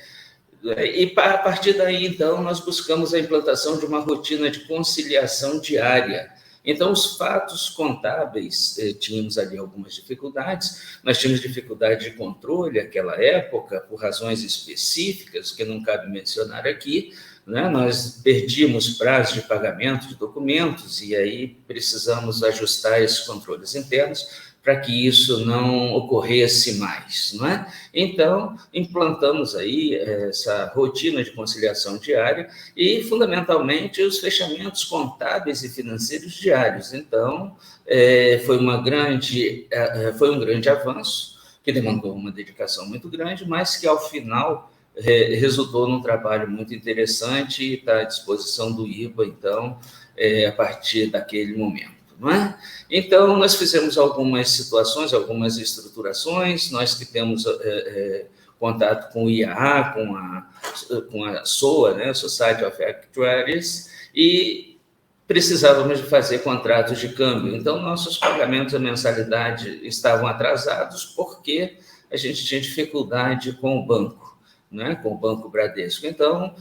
e a partir daí, então, nós buscamos a implantação de uma rotina de conciliação diária. Então, os fatos contábeis, tínhamos ali algumas dificuldades, nós tínhamos dificuldade de controle naquela época, por razões específicas, que não cabe mencionar aqui, né? Nós perdíamos prazo de pagamento de documentos e aí precisamos ajustar esses controles internos para que isso não ocorresse mais, não é? Então, implantamos aí essa rotina de conciliação diária e, fundamentalmente, os fechamentos contábeis e financeiros diários. Então, foi um grande avanço, que demandou uma dedicação muito grande, mas que, ao final, resultou num trabalho muito interessante e está à disposição do IBA, então, a partir daquele momento. Não é? Então, nós fizemos algumas situações, algumas estruturações, nós que temos contato com o IAA, com a SOA, né, Society of Actuaries, e precisávamos de fazer contratos de câmbio. Então, nossos pagamentos à mensalidade estavam atrasados porque a gente tinha dificuldade com o banco. né, com o Banco Bradesco. Então,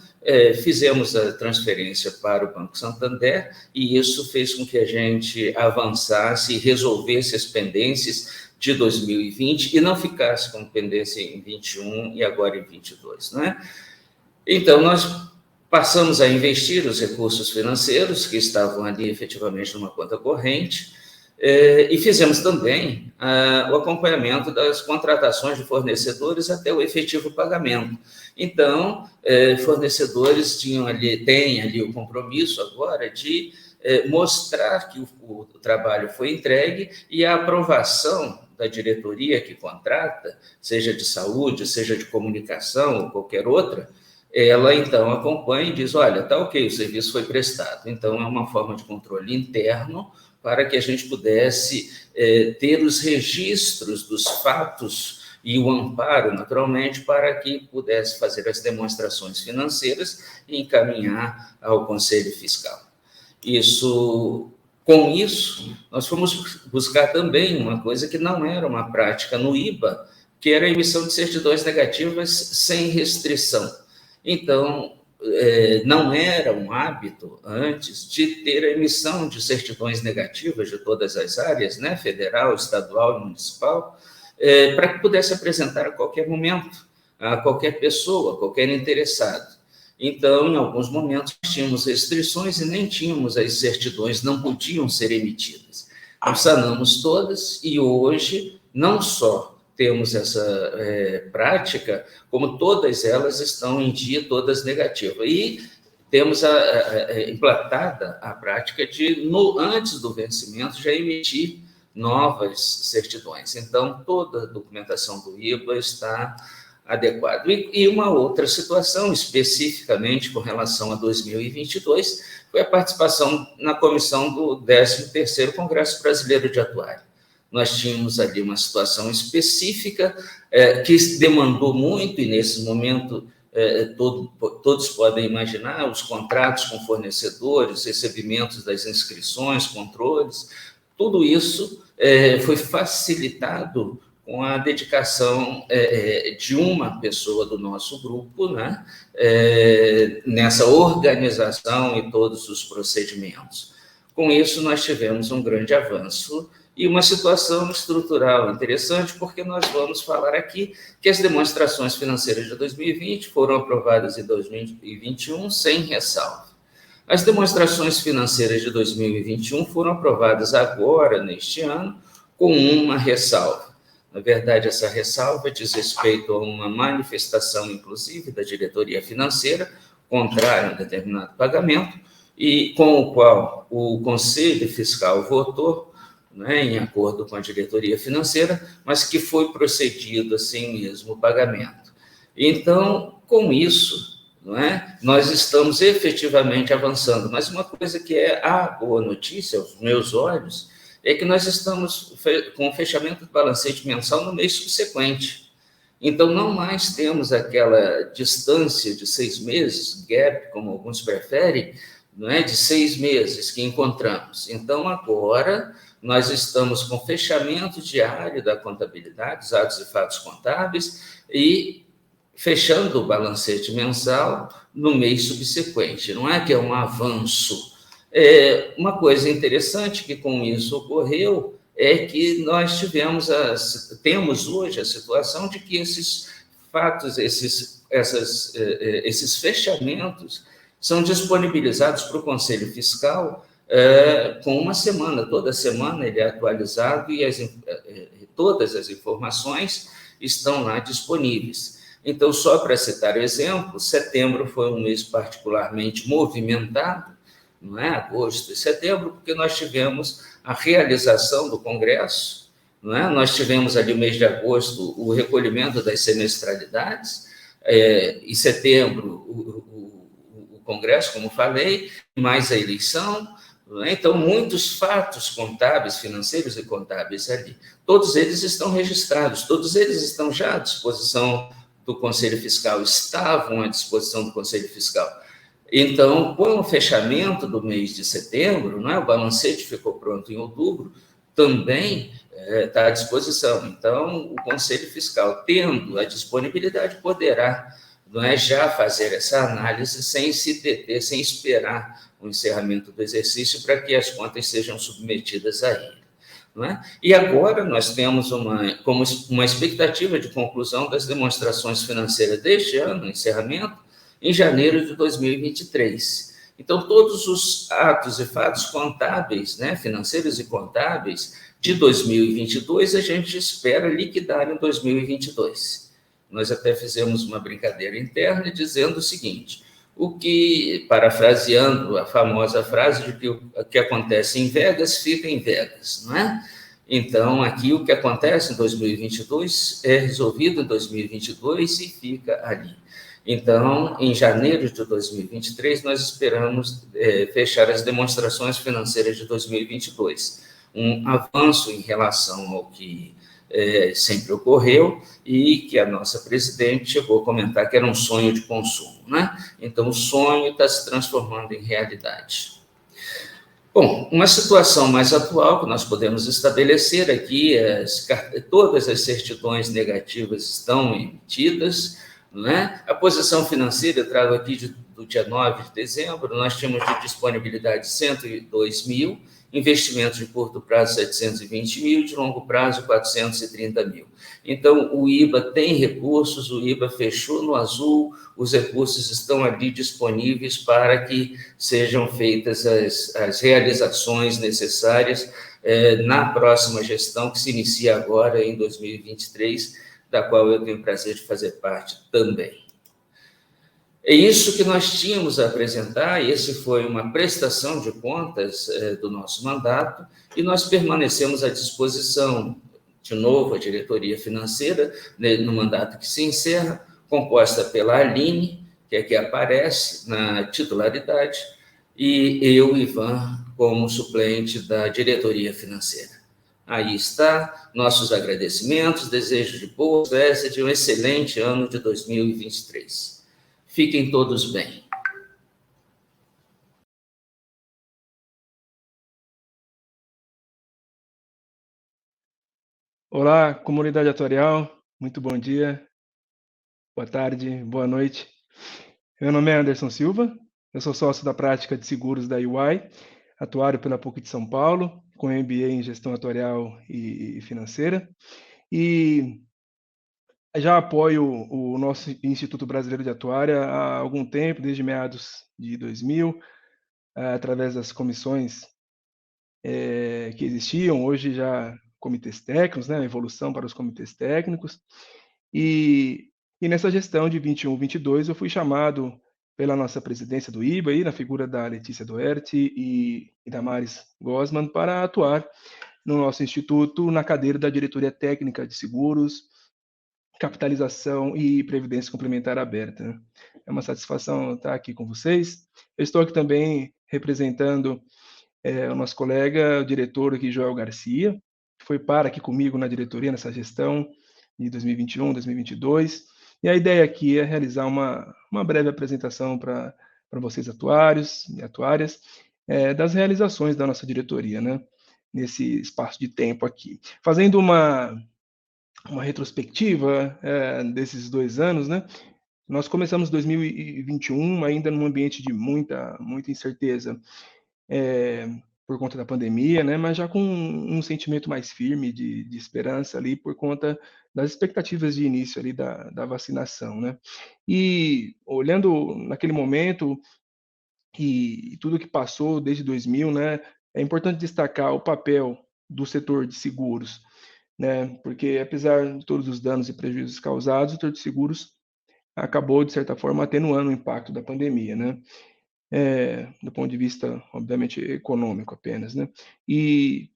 fizemos a transferência para o Banco Santander e isso fez com que a gente avançasse e resolvesse as pendências de 2020 e não ficasse com pendência em 21 e agora em 22, né? Então, nós passamos a investir os recursos financeiros que estavam ali efetivamente numa conta corrente e fizemos também o acompanhamento das contratações de fornecedores até o efetivo pagamento. Então, fornecedores têm ali o compromisso agora de mostrar que o trabalho foi entregue e a aprovação da diretoria que contrata, seja de saúde, seja de comunicação ou qualquer outra, ela então acompanha e diz, olha, tá ok, o serviço foi prestado. Então, é uma forma de controle interno para que a gente pudesse ter os registros dos fatos e o amparo, naturalmente, para que pudesse fazer as demonstrações financeiras e encaminhar ao Conselho Fiscal. Com isso, nós fomos buscar também uma coisa que não era uma prática no IBA, que era a emissão de certidões negativas sem restrição. Então, não era um hábito antes de ter a emissão de certidões negativas de todas as áreas, né, federal, estadual e municipal, para que pudesse apresentar a qualquer momento, a qualquer pessoa, a qualquer interessado. Então, em alguns momentos, tínhamos restrições e nem tínhamos as certidões, não podiam ser emitidas. Então, sanamos todas e hoje, não só temos essa prática, como todas elas estão em dia, todas negativas. E temos implantada a prática de, antes do vencimento, já emitir novas certidões. Então, toda a documentação do IBA está adequada. E uma outra situação, especificamente com relação a 2022, foi a participação na comissão do 13º Congresso Brasileiro de Atuário. Nós tínhamos ali uma situação específica que demandou muito, e nesse momento todos podem imaginar, os contratos com fornecedores, recebimentos das inscrições, controles, tudo isso foi facilitado com a dedicação de uma pessoa do nosso grupo, né, nessa organização e todos os procedimentos. Com isso, nós tivemos um grande avanço e uma situação estrutural interessante, porque nós vamos falar aqui que as demonstrações financeiras de 2020 foram aprovadas em 2021 sem ressalva. As demonstrações financeiras de 2021 foram aprovadas agora, neste ano, com uma ressalva. Na verdade, essa ressalva diz respeito a uma manifestação, inclusive, da diretoria financeira, contrária a um determinado pagamento, e com o qual o Conselho Fiscal votou, né, em acordo com a diretoria financeira, mas que foi procedido assim mesmo o pagamento. Então, com isso, não é, nós estamos efetivamente avançando. Mas uma coisa que é a boa notícia, aos meus olhos, é que nós estamos com o fechamento do balancete mensal no mês subsequente. Então, não mais temos aquela distância de 6 meses, gap, como alguns preferem, não é, de 6 meses que encontramos. Então, agora, nós estamos com fechamento diário da contabilidade, dos atos e fatos contábeis, e fechando o balancete mensal no mês subsequente. Não é que é um avanço. Uma coisa interessante que com isso ocorreu é que nós temos hoje a situação de que esses fatos, esses fechamentos são disponibilizados para o Conselho Fiscal com uma semana. Toda semana ele é atualizado e todas as informações estão lá disponíveis. Então, só para citar o exemplo, setembro foi um mês particularmente movimentado, não é? Agosto e setembro, porque nós tivemos a realização do Congresso, não é? Nós tivemos ali no mês de agosto o recolhimento das semestralidades, em setembro o Congresso, como falei, mais a eleição, não é? Então muitos fatos contábeis, financeiros e contábeis ali, todos eles estão registrados, todos eles estão já à disposição do Conselho Fiscal, estavam à disposição do Conselho Fiscal. Então, com o fechamento do mês de setembro, não é? O balancete ficou pronto em outubro, também está à disposição. Então, o Conselho Fiscal, tendo a disponibilidade, poderá, não é já fazer essa análise sem se deter, sem esperar o encerramento do exercício para que as contas sejam submetidas a ele. Não é? E agora nós temos como uma expectativa de conclusão das demonstrações financeiras deste ano, encerramento, em janeiro de 2023. Então, todos os atos e fatos contábeis, né, financeiros e contábeis, de 2022, a gente espera liquidar em 2022. Nós até fizemos uma brincadeira interna dizendo o seguinte, parafraseando a famosa frase de que o que acontece em Vegas fica em Vegas, não é? Então, aqui o que acontece em 2022 é resolvido em 2022 e fica ali. Então, em janeiro de 2023, nós esperamos fechar as demonstrações financeiras de 2022. Um avanço em relação ao que sempre ocorreu e que a nossa presidente chegou a comentar que era um sonho de consumo, né? Então, o sonho está se transformando em realidade. Bom, uma situação mais atual que nós podemos estabelecer aqui, todas as certidões negativas estão emitidas, né? A posição financeira, eu trago aqui do dia 9 de dezembro, nós tínhamos de disponibilidade 102 mil, investimentos de curto prazo 720 mil, de longo prazo 430 mil. Então, o IBA tem recursos, o IBA fechou no azul, os recursos estão ali disponíveis para que sejam feitas as realizações necessárias na próxima gestão, que se inicia agora em 2023, da qual eu tenho o prazer de fazer parte também. É isso que nós tínhamos a apresentar, e esse foi uma prestação de contas do nosso mandato, e nós permanecemos à disposição, de novo, a diretoria financeira, no mandato que se encerra, composta pela Aline, que aqui aparece na titularidade, e eu, Ivan, como suplente da diretoria financeira. Aí está, nossos agradecimentos, desejos de boas festas e de um excelente ano de 2023. Fiquem todos bem. Olá, comunidade atuarial, muito bom dia, boa tarde, boa noite. Meu nome é Anderson Silva, eu sou sócio da prática de seguros da UI, atuário pela PUC de São Paulo, com MBA em gestão atuarial e financeira, e já apoio o nosso Instituto Brasileiro de Atuária há algum tempo, desde meados de 2000, através das comissões que existiam, hoje já comitês técnicos, né, a evolução para os comitês técnicos, e nessa gestão de 21-22 eu fui chamado pela nossa presidência do IBA, aí, na figura da Letícia Doerti e Damares Gosman, para atuar no nosso instituto na cadeira da diretoria técnica de seguros, capitalização e previdência complementar aberta. Né? É uma satisfação estar aqui com vocês. Eu estou aqui também representando o nosso colega, o diretor aqui, Joel Garcia, que foi aqui comigo na diretoria, nessa gestão de 2021, 2022. E a ideia aqui é realizar uma breve apresentação para vocês atuários e atuárias das realizações da nossa diretoria, né? Nesse espaço de tempo aqui. Fazendo uma retrospectiva desses 2 anos, né? Nós começamos 2021 ainda num ambiente de muita incerteza por conta da pandemia, né? Mas já com um sentimento mais firme de esperança ali por conta das expectativas de início ali da vacinação, né? E olhando naquele momento e tudo que passou desde 2000, né? É importante destacar o papel do setor de seguros, né? Porque apesar de todos os danos e prejuízos causados, o setor de seguros acabou, de certa forma, atenuando o impacto da pandemia, né? Do ponto de vista, obviamente, econômico apenas, né? E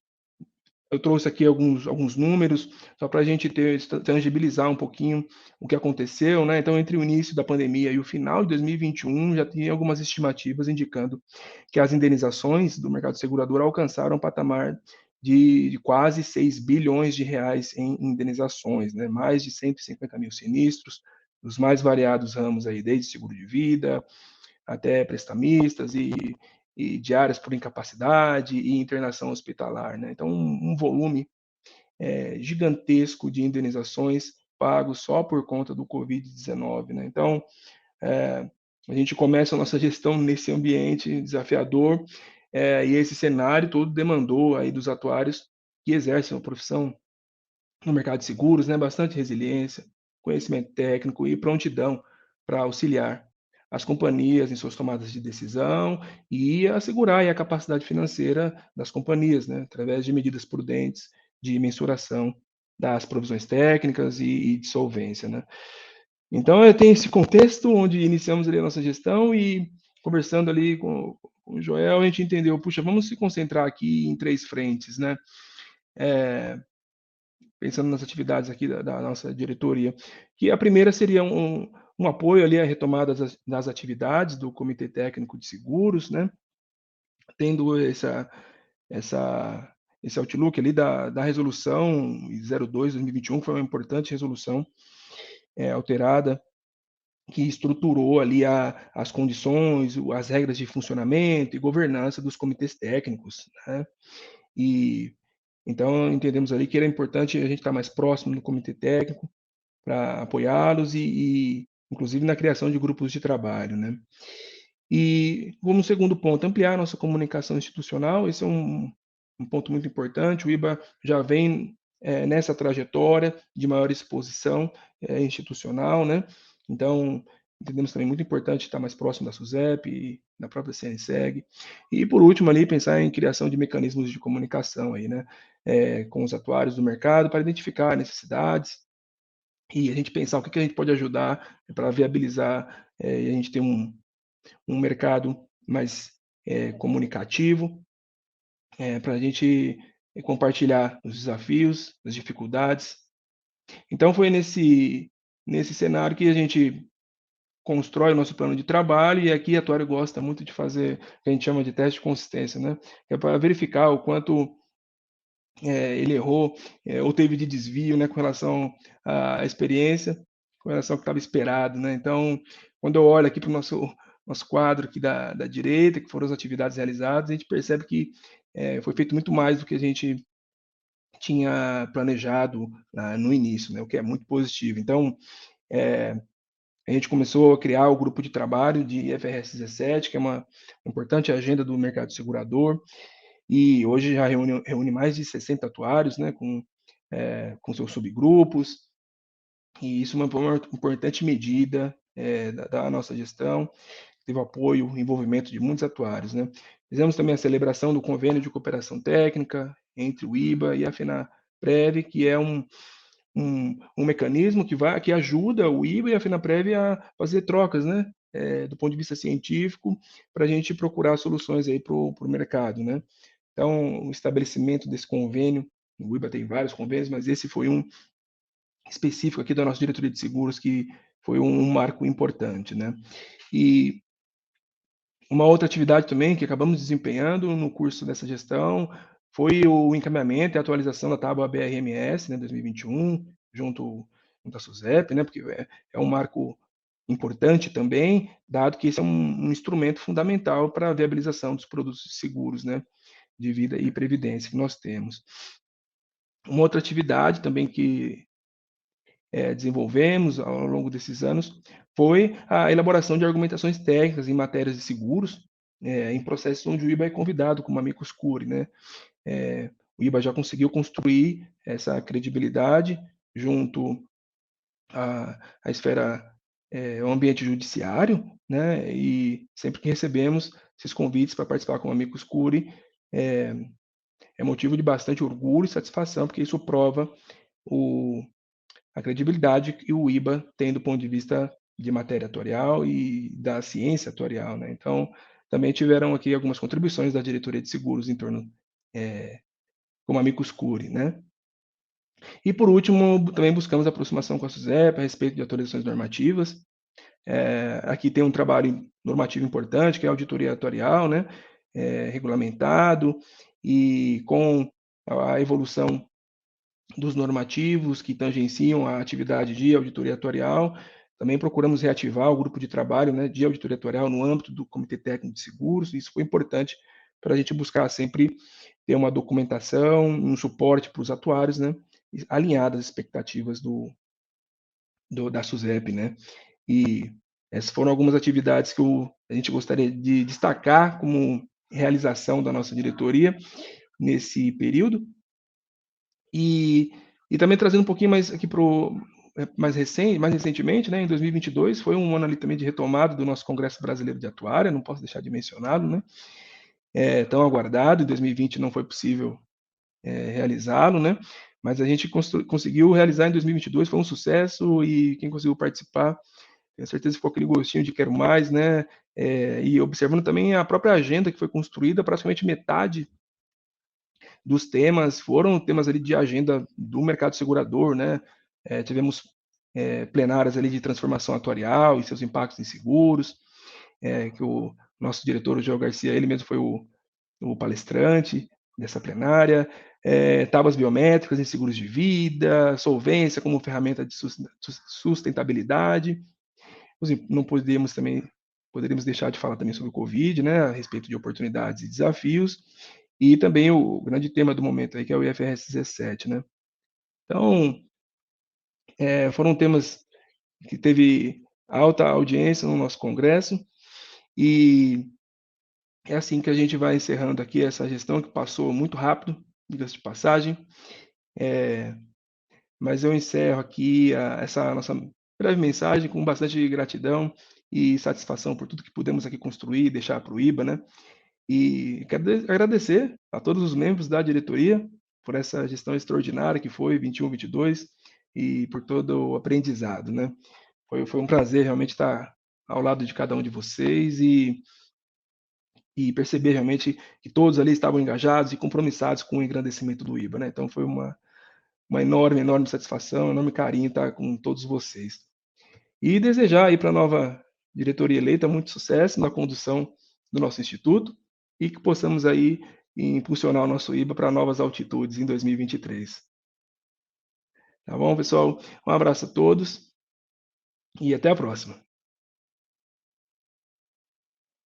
eu trouxe aqui alguns números, só para a gente tangibilizar um pouquinho o que aconteceu, né? Então, entre o início da pandemia e o final de 2021, já tinha algumas estimativas indicando que as indenizações do mercado segurador alcançaram um patamar de quase 6 bilhões de reais em indenizações, né? Mais de 150 mil sinistros, dos mais variados ramos aí, desde seguro de vida, até prestamistas e diárias por incapacidade e internação hospitalar, né? Então, um volume gigantesco de indenizações pagos só por conta do Covid-19, né? Então, a gente começa a nossa gestão nesse ambiente desafiador, e esse cenário todo demandou aí dos atuários que exercem a profissão no mercado de seguros, né, bastante resiliência, conhecimento técnico e prontidão para auxiliar as companhias em suas tomadas de decisão e assegurar aí a capacidade financeira das companhias, né, através de medidas prudentes de mensuração das provisões técnicas e de solvência, né. Então, tem esse contexto onde iniciamos ali a nossa gestão e conversando ali com o Joel, a gente entendeu, puxa, vamos se concentrar aqui em 3 frentes, né. Pensando nas atividades aqui da nossa diretoria, que a primeira seria um apoio ali à retomada das atividades do Comitê Técnico de Seguros, né, tendo esse outlook ali da resolução 02/2021, que foi uma importante resolução, alterada, que estruturou ali as condições, as regras de funcionamento e governança dos comitês técnicos, né. E então entendemos ali que era importante a gente estar mais próximo do comitê técnico para apoiá-los e inclusive na criação de grupos de trabalho, né. E como segundo ponto, ampliar nossa comunicação institucional, esse é um ponto muito importante. O IBA já vem nessa trajetória de maior exposição institucional, né. Então, entendemos também muito importante estar mais próximo da SUSEP e da própria CNSEG. E por último ali, pensar em criação de mecanismos de comunicação aí, né, com os atuários do mercado para identificar necessidades e a gente pensar o que a gente pode ajudar para viabilizar, e a gente ter um mercado mais comunicativo, para a gente compartilhar os desafios, as dificuldades. Então foi nesse cenário que a gente constrói o nosso plano de trabalho, e aqui a Atuário gosta muito de fazer o que a gente chama de teste de consistência, né, que é para verificar o quanto ele errou, ou teve de desvio, né, com relação à experiência, com relação ao que estava esperado, né. Então, quando eu olho aqui para o nosso quadro aqui da direita, que foram as atividades realizadas, a gente percebe que foi feito muito mais do que a gente tinha planejado no início, né, o que é muito positivo. Então, a gente começou a criar o grupo de trabalho de IFRS 17, que é uma importante agenda do mercado segurador, e hoje já reúne mais de 60 atuários, né, com seus subgrupos, e isso foi uma importante medida da nossa gestão, teve apoio, envolvimento de muitos atuários, né. Fizemos também a celebração do convênio de cooperação técnica entre o IBA e a FENAPREV, que é um mecanismo que ajuda o IBA e a FENAPREV a fazer trocas, né, do ponto de vista científico, para a gente procurar soluções aí para o mercado, né. Então, o estabelecimento desse convênio, o IBA tem vários convênios, mas esse foi um específico aqui da nossa diretoria de seguros, que foi um marco importante, né. E uma outra atividade também que acabamos desempenhando no curso dessa gestão foi o encaminhamento e atualização da tábua BRMS, né, 2021, junto à SUSEP, né, porque é um marco importante também, dado que esse é um instrumento fundamental para a viabilização dos produtos seguros, né, de vida e previdência que nós temos. Uma outra atividade também que desenvolvemos ao longo desses anos foi a elaboração de argumentações técnicas em matérias de seguros, em processos onde o IBA é convidado como amicus curiae, né. O IBA já conseguiu construir essa credibilidade junto à esfera, ao ambiente judiciário, né, e sempre que recebemos esses convites para participar como amicus curiae, é motivo de bastante orgulho e satisfação, porque isso prova a credibilidade que o IBA tem do ponto de vista de matéria atuarial e da ciência atuarial, né. Então, também tiveram aqui algumas contribuições da diretoria de seguros em torno, como amicus curiae, né. E por último, também buscamos aproximação com a SUSEP a respeito de atualizações normativas. Aqui tem um trabalho normativo importante, que é a auditoria atuarial, né, regulamentado, e com a evolução dos normativos que tangenciam a atividade de auditoria atuarial, também procuramos reativar o grupo de trabalho, né, de auditoria atuarial no âmbito do Comitê Técnico de Seguros. Isso foi importante para a gente buscar sempre ter uma documentação, um suporte para os atuários, né, alinhado às expectativas do da SUSEP, né? E essas foram algumas atividades que a gente gostaria de destacar como realização da nossa diretoria nesse período. E também trazendo um pouquinho mais aqui mais recentemente, né, em 2022, foi um ano ali também de retomada do nosso Congresso Brasileiro de Atuária, não posso deixar de mencioná-lo, né? Tão aguardado, em 2020 não foi possível realizá-lo, né? Mas a gente conseguiu realizar em 2022, foi um sucesso, e quem conseguiu participar, tenho certeza que ficou aquele gostinho de quero mais, né? E observando também a própria agenda que foi construída, praticamente metade dos temas foram temas ali de agenda do mercado segurador, né? Tivemos plenárias ali de transformação atuarial e seus impactos em seguros, que o nosso diretor, o João Garcia, ele mesmo foi o palestrante dessa plenária, tábuas biométricas em seguros de vida, solvência como ferramenta de sustentabilidade. Não poderíamos deixar de falar também sobre o Covid, né, a respeito de oportunidades e desafios, e também o grande tema do momento aí, que é o IFRS 17, né. Então, foram temas que teve alta audiência no nosso congresso, e é assim que a gente vai encerrando aqui essa gestão, que passou muito rápido, diga-se de passagem, mas eu encerro aqui essa nossa breve mensagem com bastante gratidão e satisfação por tudo que pudemos aqui construir e deixar para o IBA, né? E quero agradecer a todos os membros da diretoria por essa gestão extraordinária que foi 21, 22 e por todo o aprendizado, né? Foi um prazer realmente estar ao lado de cada um de vocês e perceber realmente que todos ali estavam engajados e compromissados com o engrandecimento do IBA, né? Então foi uma enorme satisfação, enorme carinho estar com todos vocês. E desejar aí para a nova diretoria eleita muito sucesso na condução do nosso instituto e que possamos aí impulsionar o nosso IBA para novas altitudes em 2023. Tá bom, pessoal? Um abraço a todos e até a próxima.